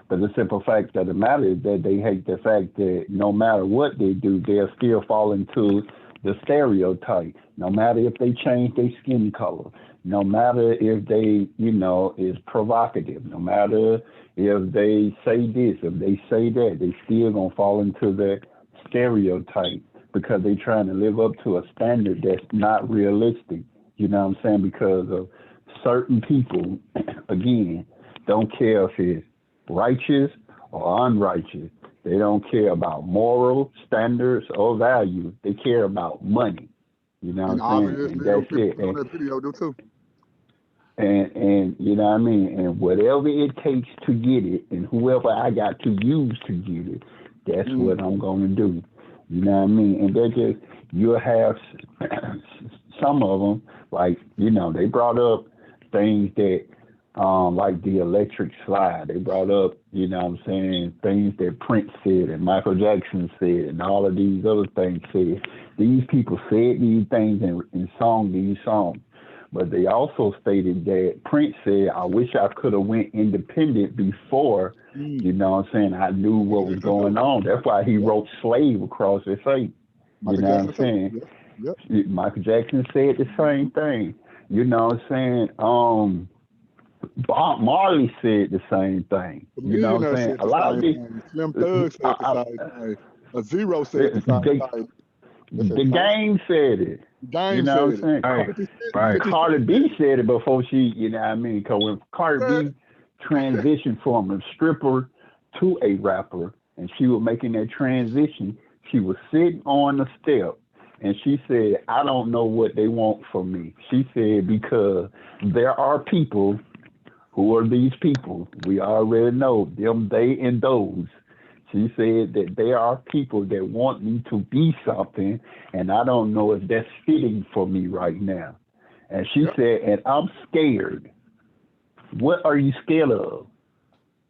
But the simple fact of the matter is that they hate the fact that no matter what they do, they'll still fall into the stereotype. No matter if they change their skin color, no matter if they, is provocative, no matter if they say this, if they say that, they still gonna fall into that stereotype because they trying to live up to a standard that's not realistic. You know what I'm saying? Because of certain people, again, don't care if it's righteous or unrighteous. They don't care about moral standards or values. They care about money. You know what I'm saying? And that's it. And, that video do too. And you know what I mean? And whatever it takes to get it, and whoever I got to use to get it, that's what I'm going to do. You know what I mean? And they're just, you'll have some of them, like, they brought up things that, like the electric slide. They brought up, things that Prince said and Michael Jackson said and all of these other things said. These people said these things and sung these songs. But they also stated that Prince said, I wish I could have went independent before, I knew what was going on. That's why he wrote slave across his face. You know what I'm saying? Yep. Michael Jackson said the same thing. You know what I'm saying? Bob Marley said the same thing. You know what I'm saying? A lot of these Slim Thug said the same thing. A Zero said the same thing. The Game said it. You know what I'm saying? Right. Cardi B said it before she, because when Cardi B transitioned from a stripper to a rapper, and she was making that transition, she was sitting on the step, and she said, I don't know what they want from me. She said, because there are people. Who are these people? We already know them, they, and those. She said that there are people that want me to be something, and I don't know if that's fitting for me right now. And she said, and I'm scared. What are you scared of?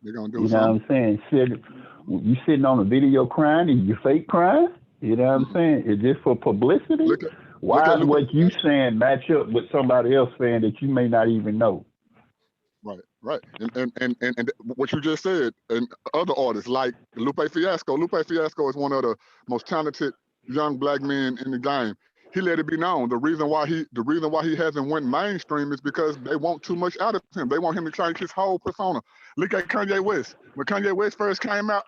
They're gonna do something. Know what I'm saying? You sitting on a video crying and you fake crying? You know what I'm saying? Is this for publicity? Why does what you saying match up with somebody else saying that you may not even know? Right. And what you just said, and other artists like Lupe Fiasco. Lupe Fiasco is one of the most talented young black men in the game. He let it be known. The reason why he hasn't went mainstream is because they want too much out of him. They want him to change his whole persona. Look at Kanye West. When Kanye West first came out,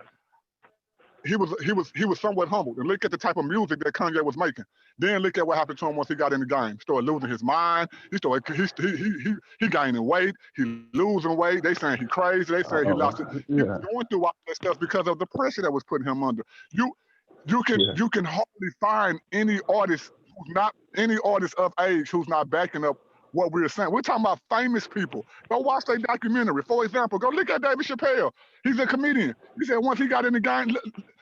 he was somewhat humbled. And look at the type of music that Kanye was making. Then look at what happened to him once he got in the game. Started losing his mind. He gaining weight. He losing weight. They saying he crazy. They saying he lost it. He was going through all that stuff because of the pressure that was putting him under. You can hardly find any artist of age who's not backing up what we're saying. We're talking about famous people. Go watch their documentary. For example, go look at David Chappelle. He's a comedian. He said once he got in the game,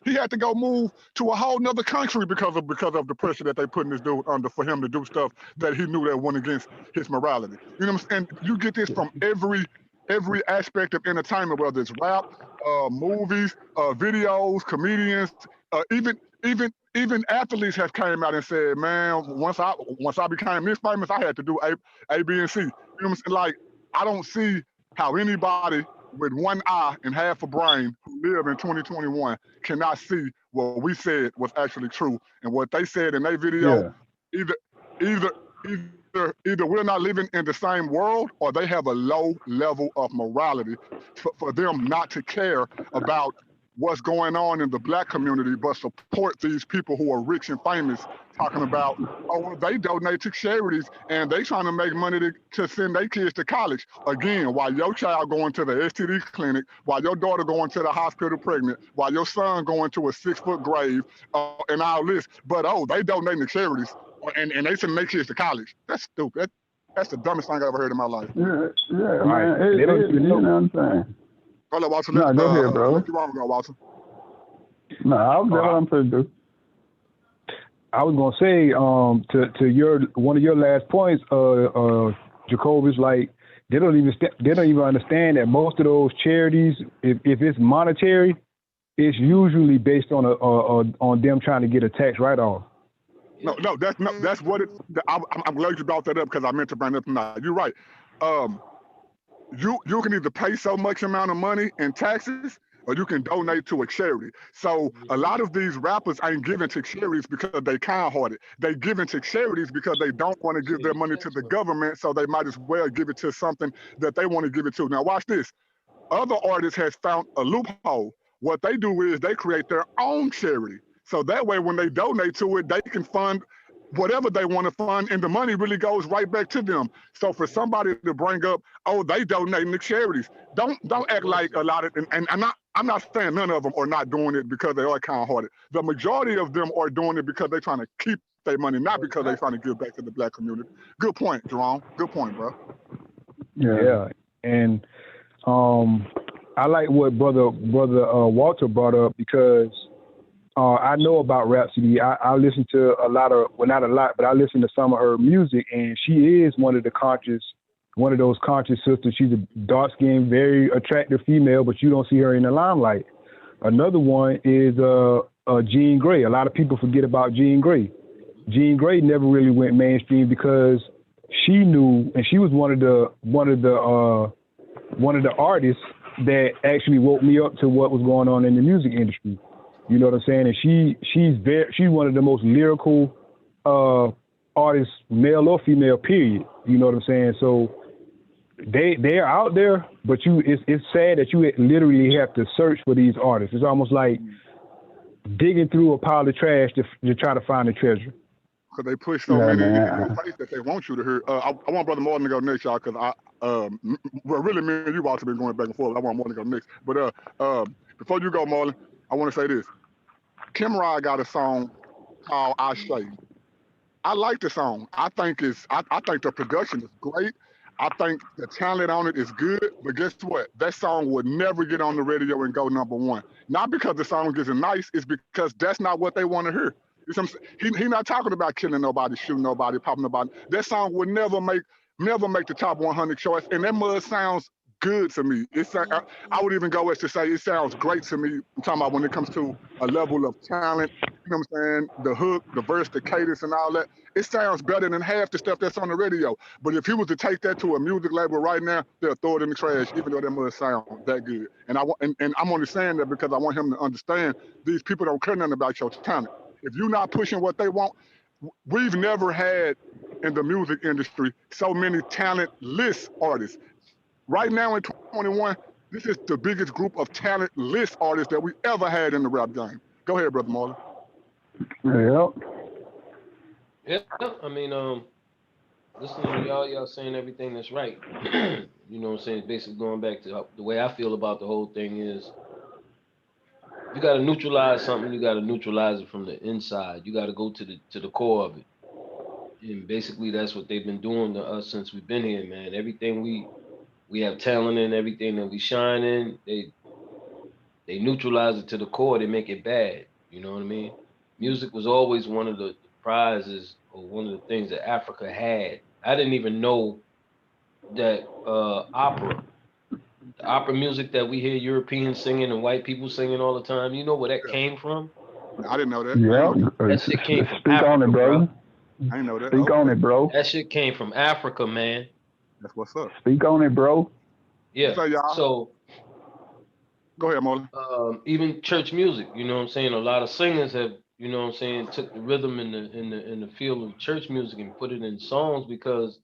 he had to go move to a whole nother country because of the pressure that they putting this dude under for him to do stuff that he knew that went against his morality. You know what I'm saying? And you get this from every aspect of entertainment, whether it's rap, movies, videos, comedians, even athletes have came out and said, man, once I became this famous, I had to do A, B, and C. You know what I'm saying? Like, I don't see how anybody with one eye and half a brain who live in 2021 cannot see what we said was actually true. And what they said in their video, either we're not living in the same world or they have a low level of morality for them not to care about what's going on in the Black community, but support these people who are rich and famous, talking about, oh, well, they donate to charities and they trying to make money to send their kids to college. Again, while your child going to the STD clinic, while your daughter going to the hospital pregnant, while your son going to a 6-foot grave, and all this, but they donate to charities and they send their kids to college. That's stupid. That's the dumbest thing I ever heard in my life. Yeah, Right. man. You know what I'm saying? Hold on, Watson. No, go ahead, bro. What's wrong with Watson? No, I'll do what I'm supposed to do. I was gonna say to one of your last points, Jacobus, like they don't even understand that most of those charities, if it's monetary, it's usually based on them trying to get a tax write-off. No, that's what it. I'm glad you brought that up because I meant to bring it up tonight. You're right. You can either pay so much amount of money in taxes or you can donate to a charity. So a lot of these rappers ain't giving to charities because they kind-hearted. They giving to charities because they don't want to give their money to the government, so they might as well give it to something that they want to give it to. Now watch this. Other artists has found a loophole. What they do is they create their own charity. So that way when they donate to it, they can fund whatever they want to fund, and the money really goes right back to them. So for somebody to bring up, they donating to charities, don't act like a lot of, and I'm not saying none of them are not doing it because they are kind-hearted. The majority of them are doing it because they're trying to keep their money, not because they're trying to give back to the Black community. Good point, Jerome. Good point, bro. Yeah. And I like what brother Walter brought up because I know about Rhapsody. I listen to a lot of, well, not a lot, but I listen to some of her music, and she is one of those conscious sisters. She's a dark-skinned, very attractive female, but you don't see her in the limelight. Another one is Jean Grey. A lot of people forget about Jean Grey. Jean Grey never really went mainstream because she knew, and she was one of the artists that actually woke me up to what was going on in the music industry. You know what I'm saying? And she's one of the most lyrical artists, male or female, period. You know what I'm saying? So they're out there, but it's sad that you literally have to search for these artists. It's almost like digging through a pile of trash to try to find a treasure. Because they push so many in your face that they want you to hear. I want Brother Martin to go next, y'all, because really me and you Walter been going back and forth. I want Martin to go next. But before you go, Marlon, I want to say this. Khemra got a song called I Say. I like the song. I think the production is great. I think the talent on it is good. But guess what? That song would never get on the radio and go #1. Not because the song isn't nice, it's because that's not what they want to hear. He's not talking about killing nobody, shooting nobody, popping nobody. That song would never make the top 100 choice. And that mud sounds good to me. I would even go as to say it sounds great to me. I'm talking about when it comes to a level of talent, you know what I'm saying? The hook, the verse, the cadence and all that. It sounds better than half the stuff that's on the radio. But if he was to take that to a music label right now, they'll throw it in the trash, even though that must sound that good. And I'm only saying that because I want him to understand these people don't care nothing about your talent. If you're not pushing what they want, we've never had in the music industry so many talentless artists. Right now in 2021, this is the biggest group of talentless artists that we ever had in the rap game. Go ahead, Brother Marlon. Yeah. Yeah, I mean, listening to y'all saying everything that's right. You know what I'm saying? Basically going back to the way I feel about the whole thing is you got to neutralize something. You got to neutralize it from the inside. You got to go to the core of it. And basically that's what they've been doing to us since we've been here, man. Everything we have talent in, everything that we shine in, they neutralize it to the core. They make it bad. You know what I mean? Music was always one of the prizes or one of the things that Africa had. I didn't even know that the opera music that we hear Europeans singing and white people singing all the time, you know where that came from? I didn't know that. Yeah. That shit came from Speak Africa, on it, bro. brother. I didn't know that. Speak on it, bro. That shit came from Africa, man. That's what's up. Speak on it, bro. Yeah. So, y'all. So Go ahead, Marlon. even church music, you know what I'm saying? A lot of singers have, you know what I'm saying, took the rhythm in the field of church music and put it in songs because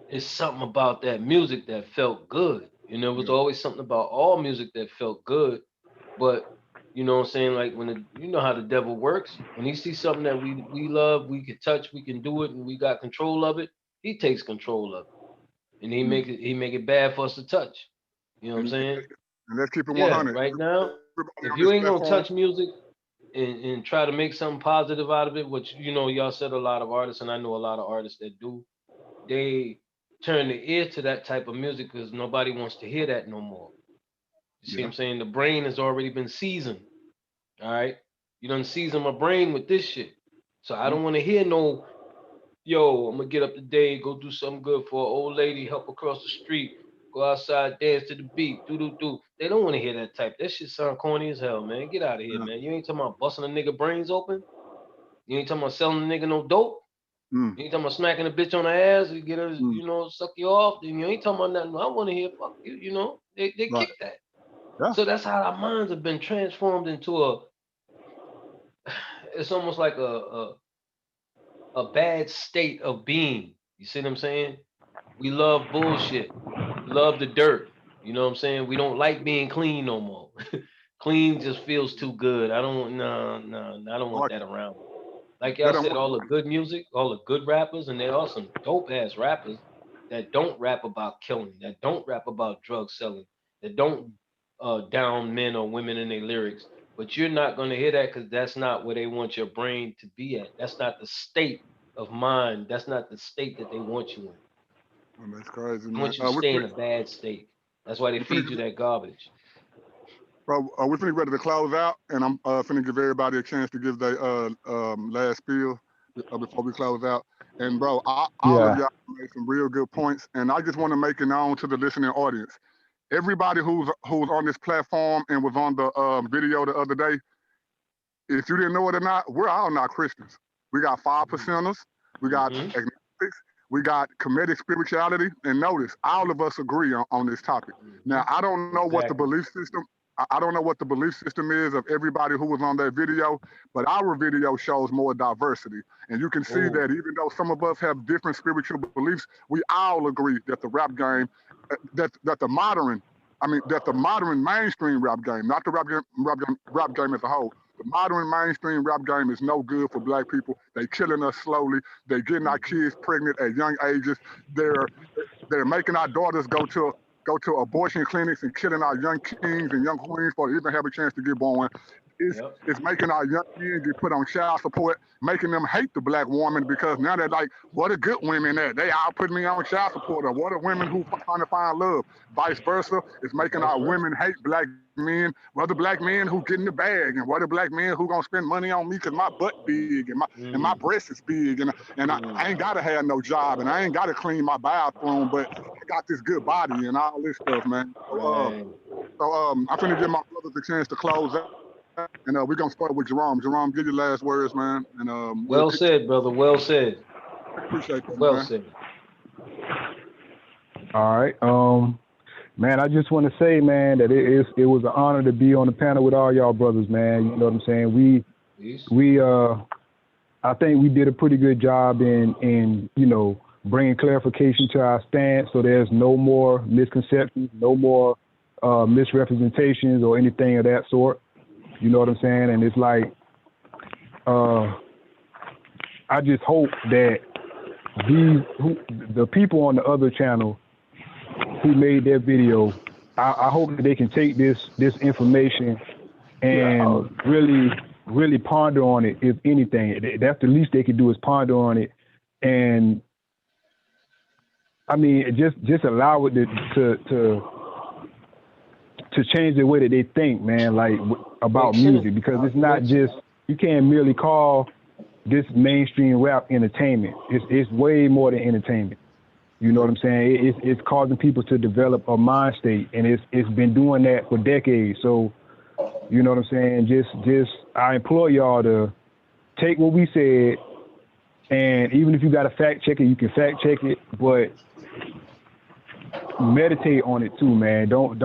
it's something about that music that felt good. You know, it was always something about all music that felt good. But you know what I'm saying? Like you know how the devil works. When he sees something that we love, we can touch, we can do it, and we got control of it, he takes control of it. And he make it bad for us to touch. You know what I'm saying? And let's keep it Yeah, 100. right now, if you ain't gonna touch music and try to make something positive out of it, which you know, y'all said a lot of artists, and I know a lot of artists that do, they turn the ear to that type of music because nobody wants to hear that no more. You see what I'm saying? The brain has already been seasoned. All right. You done season my brain with this shit. So I don't want to hear no, yo, I'm gonna get up today, go do something good for an old lady, help her cross the street, go outside, dance to the beat, do. They don't want to hear that type. That shit sound corny as hell, man. Get out of here, man. You ain't talking about busting a nigga brains open. You ain't talking about selling a nigga no dope. You ain't talking about smacking a bitch on the ass and get her, you know, suck you off. Then you ain't talking about nothing. I want to hear fuck you, you know. They kick that. Yeah. So that's how our minds have been transformed into it's almost like a bad state of being. You see what I'm saying? We love bullshit. We love the dirt. You know what I'm saying? We don't like being clean no more. Clean just feels too good. I don't want that around. Like y'all said, all the good music, all the good rappers, and there are some dope ass rappers that don't rap about killing, that don't rap about drug selling, that don't down men or women in their lyrics. But you're not going to hear that because that's not where they want your brain to be at. That's not the state of mind. That's not the state that they want you in. That's crazy, man. They want you to stay in a bad state. That's why they feed you that garbage. Bro, we're finna ready to close out, and I'm finna give everybody a chance to give their last spiel before we close out. And bro, all of y'all made some real good points, and I just want to make it known to the listening audience. Everybody who's on this platform and was on the video the other day, if you didn't know it or not, we're all not Christians. We got 5%ers, we got agnostics, we got comedic spirituality, and notice all of us agree on this topic. Now, I don't know what the belief system. I don't know what the belief system is of everybody who was on that video, but our video shows more diversity. And you can see that even though some of us have different spiritual beliefs, we all agree that the rap game, that the modern mainstream rap game, not the rap game as a whole, the modern mainstream rap game is no good for black people. They killing us slowly. They getting our kids pregnant at young ages. They're making our daughters go to abortion clinics and killing our young kings and young queens before they even have a chance to get born. It's making our young men get put on child support, making them hate the black woman because now they're like, what are good women at? They all put me on child support, or what are women who trying to find love? Vice versa. It's making our women hate black men. What are black men who get in the bag, and what are black men who gonna spend money on me because my butt big and my breast is big, and I ain't gotta have no job, and I ain't gotta clean my bathroom, but I got this good body and all this stuff, man. So I'm finna give my brothers a chance to close out. And we're gonna start with Jerome. Jerome, give your last words, man. And well said, brother. Well said. Appreciate that. Well man. said. All right. Man, I just want to say, man, that it was an honor to be on the panel with all y'all brothers, man. You know what I'm saying? I think we did a pretty good job in you know, bringing clarification to our stance, so there's no more misconceptions, no more misrepresentations or anything of that sort. You know what I'm saying? And it's like, I just hope that the people on the other channel who made their video, I hope that they can take this information and really ponder on it. If anything, that's the least they could do is ponder on it, and I mean, just allow it to change the way that they think, man, like about music, because it's not just, you can't merely call this mainstream rap entertainment. It's way more than entertainment. You know what I'm saying? It's causing people to develop a mind state, and it's been doing that for decades. So, you know what I'm saying? Just I implore y'all to take what we said, and even if you got to fact check it, you can fact check it, but meditate on it too, man. Don't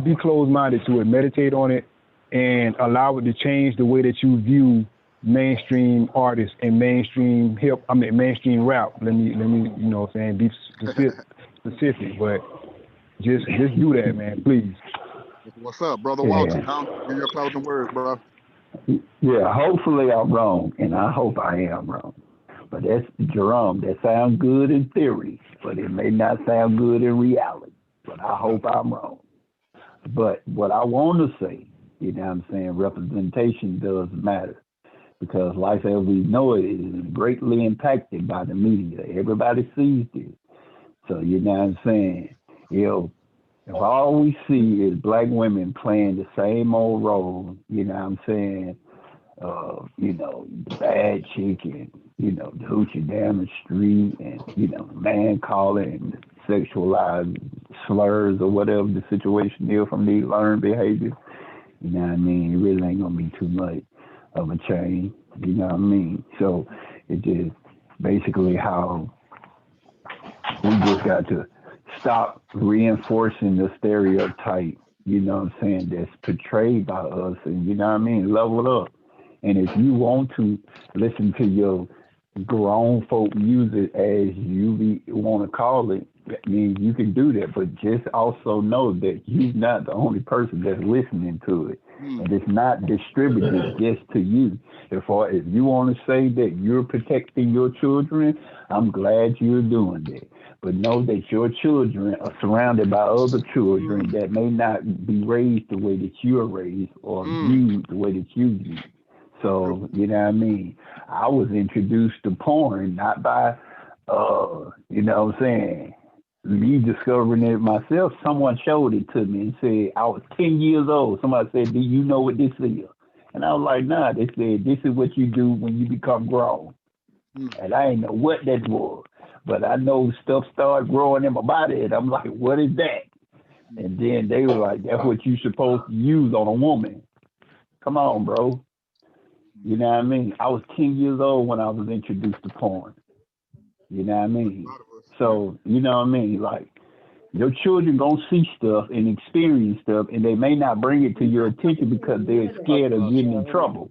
be closed-minded to it. Meditate on it and allow it to change the way that you view mainstream artists and mainstream mainstream rap. Let me, you know what I'm saying, be specific, but just do that, man, please. What's up, Brother Walter? Give your closing words, bro. Yeah, hopefully I'm wrong, and I hope I am wrong. But that's Jerome. That sounds good in theory, but it may not sound good in reality. But I hope I'm wrong. But what I want to say, you know what I'm saying, representation does matter. Because life as we know it is greatly impacted by the media. Everybody sees this. So, you know what I'm saying? If all we see is black women playing the same old role, you know what I'm saying, bad chick and, the hoochie down the street and, man calling sexualized slurs or whatever the situation is from these learned behaviors, you know what I mean? It really ain't going to be too much of a change, you know what I mean? So it just basically how we just got to stop reinforcing the stereotype, you know what I'm saying, that's portrayed by us, and you know what I mean, level up. And if you want to listen to your grown folk music, as you want to call it, I mean, you can do that, but just also know that you're not the only person that's listening to it. And it's not distributed just to you. Therefore, if you want to say that you're protecting your children, I'm glad you're doing that. But know that your children are surrounded by other children that may not be raised the way that you are raised or viewed the way that you view. So, you know what I mean? I was introduced to porn, not by, you know what I'm saying, me discovering it myself. Someone showed it to me and said, I was 10 years old. Somebody said, do you know what this is? And I was like, nah. They said, this is what you do when you become grown. And I didn't know what that was. But I know stuff started growing in my body, and I'm like, what is that? And then they were like, that's what you're supposed to use on a woman. Come on, bro. You know what I mean? I was 10 years old when I was introduced to porn. You know what I mean? So, you know what I mean? Like, your children gonna see stuff and experience stuff, and they may not bring it to your attention because they're scared of getting in trouble.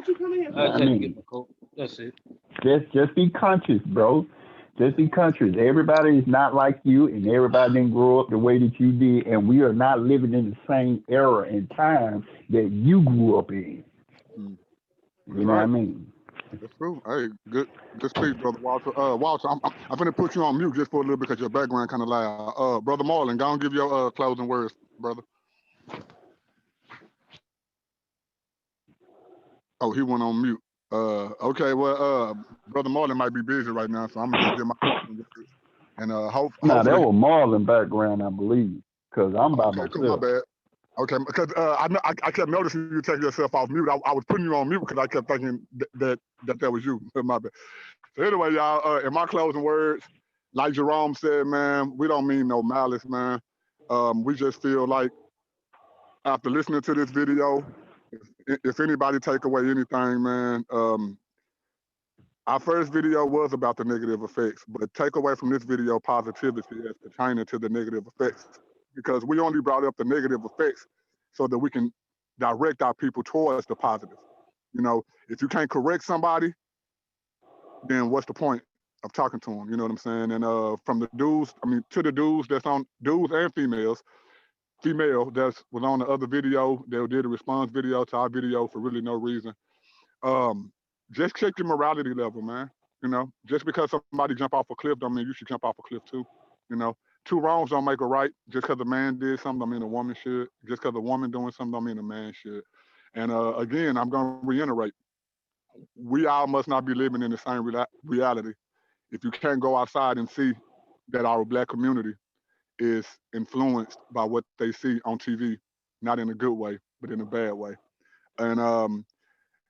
You know what I mean? That's it. Just be conscious, bro. Just be conscious. Everybody is not like you, and everybody didn't grow up the way that you did, and we are not living in the same era and time that you grew up in. You know what I mean? That's true. Hey, good speech, Brother Walter. Walter, I'm gonna put you on mute just for a little bit because your background kind of loud. Brother Marlon, go and give your closing words, brother. Oh, he went on mute. Okay, well, Brother Marlon might be busy right now, so I'm gonna just give my closing words. And Nah, that hopefully, was Marlon background, I believe, because I'm by myself. Cool, my bad. Okay, because I kept noticing you take yourself off mute. I was putting you on mute because I kept thinking that was you. My bad. So anyway, y'all, in my closing words, like Jerome said, man, we don't mean no malice, man. We just feel like after listening to this video, if anybody take away anything, man, our first video was about the negative effects, but take away from this video positivity as pertaining to the negative effects, because we only brought up the negative effects so that we can direct our people towards the positive. You know, if you can't correct somebody, then what's the point of talking to them? You know what I'm saying? And from the dudes, to the dudes that's on, dudes and females, female that was on the other video. They did a response video to our video for really no reason. Just check your morality level, man. You know, just because somebody jump off a cliff don't mean you should jump off a cliff too. You know, two wrongs don't make a right. Just because a man did something don't mean a woman should. Just because a woman doing something don't mean a man should. And again, I'm going to reiterate, we all must not be living in the same reality. If you can't go outside and see that our Black community is influenced by what they see on TV, not in a good way, but in a bad way. And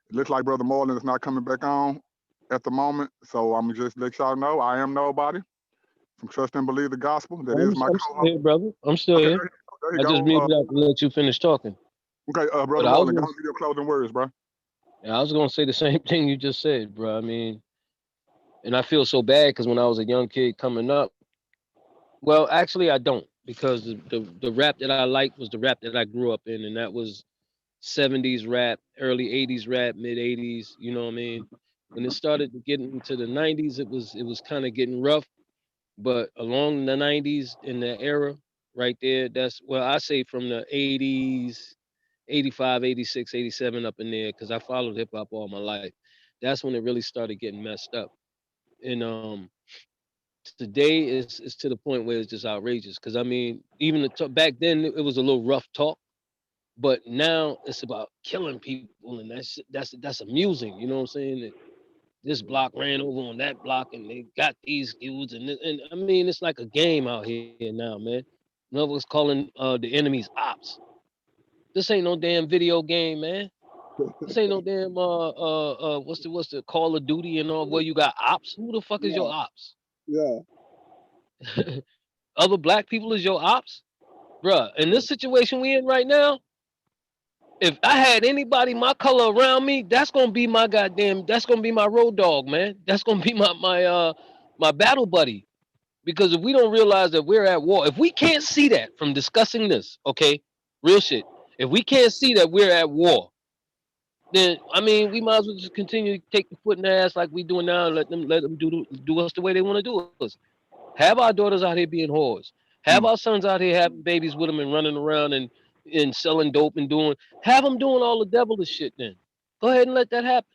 it looks like Brother Marlon is not coming back on at the moment. So I'm just let y'all know I am nobody from Trust and Believe the Gospel. That is my I'm still here, brother. I'm still okay, here. there you I go. just muted up to let you finish talking. Okay, Brother But I was Marlon, go gonna, and give your closing words, bro. I was gonna say the same thing you just said, bro. I mean, and I feel so bad because when I was a young kid coming up, well, actually I don't, because the rap that I liked was the rap that I grew up in, and that was 70s rap, early 80s rap, mid 80s. You know what I mean? When it started getting into the 90s, it was kind of getting rough. But along the 90s in the era right there, that's, well, I say from the 80s, 85, 86, 87 up in there, because I followed hip hop all my life. That's when it really started getting messed up. And today is to the point where it's just outrageous. Because I mean, even back then it was a little rough talk, but now it's about killing people, and that's amusing. You know what I'm saying? That this block ran over on that block, and they got these dudes, and I mean, it's like a game out here now, man. Another's calling the enemies ops. This ain't no damn video game, man. This ain't no damn what's the Call of Duty and all, where you got ops. Who the fuck is your ops? Yeah. Other black people is your ops, bruh. In this situation we in right now, if I had anybody my color around me, that's gonna be my that's gonna be my road dog, man. That's gonna be my battle buddy. Because if we don't realize that we're at war, if we can't see that from discussing this, okay, real shit. If we can't see that we're at war, then I mean, we might as well just continue to take the foot in the ass like we doing now, and let them do us the way they want to do us. Have our daughters out here being whores. Have our sons out here having babies with them and running around and selling dope and have them doing all the devilish shit. Then go ahead and let that happen.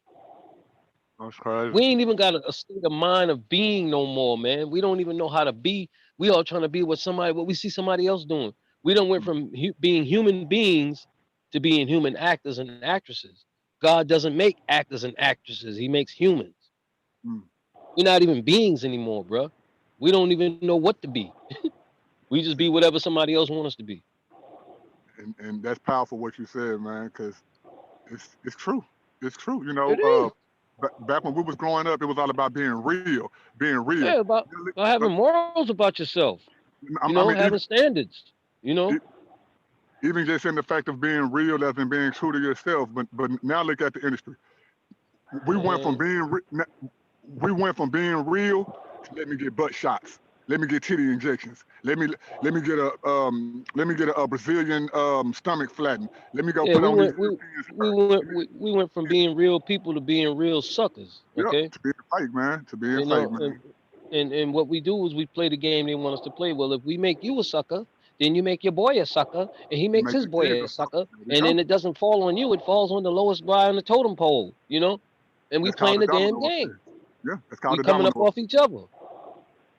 That's crazy. We ain't even got a state of mind of being no more, man. We don't even know how to be. We all trying to be what we see somebody else doing. We don't went from being human beings to being human actors and actresses. God doesn't make actors and actresses. He makes humans. We're not even beings anymore, bro. We don't even know what to be. We just be whatever somebody else wants us to be. And that's powerful what you said, man, because it's true. It's true. You know, back when we was growing up, it was all about being real. Yeah, about having morals about yourself. You know, having standards. You know, even just in the fact of being real as in being true to yourself. But now look at the industry. We went from being real to let me get butt shots. Let me get titty injections. Let me get a Brazilian stomach flattened. Let me go put on these. We went from being real people to being real suckers. Okay. Yeah, to being fake, man. To being fake, man. And what we do is we play the game they want us to play. Well, if we make you a sucker, then you make your boy a sucker, and he makes his boy a sucker, and then it doesn't fall on you; it falls on the lowest guy on the totem pole. You know, and we playing the damn game. Yeah, it's called we coming up off each other.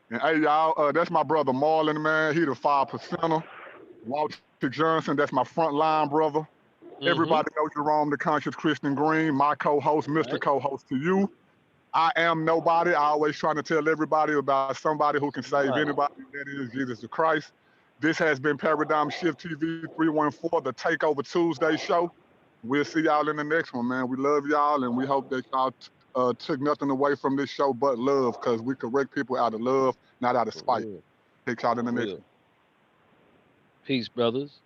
And hey, y'all, that's my brother Marlon, man. He the 5%er. Walter Johnson, that's my front line brother. Everybody knows Jerome, the conscious Christian Green, my co-host, Mr. Co-host to you. I am nobody. I always trying to tell everybody about somebody who can save anybody. That is Jesus the Christ. This has been Paradigm Shift TV 314, the Takeover Tuesday show. We'll see y'all in the next one, man. We love y'all, and we hope that y'all took nothing away from this show but love, because we correct people out of love, not out of spite. Take y'all in the next one. Peace, brothers.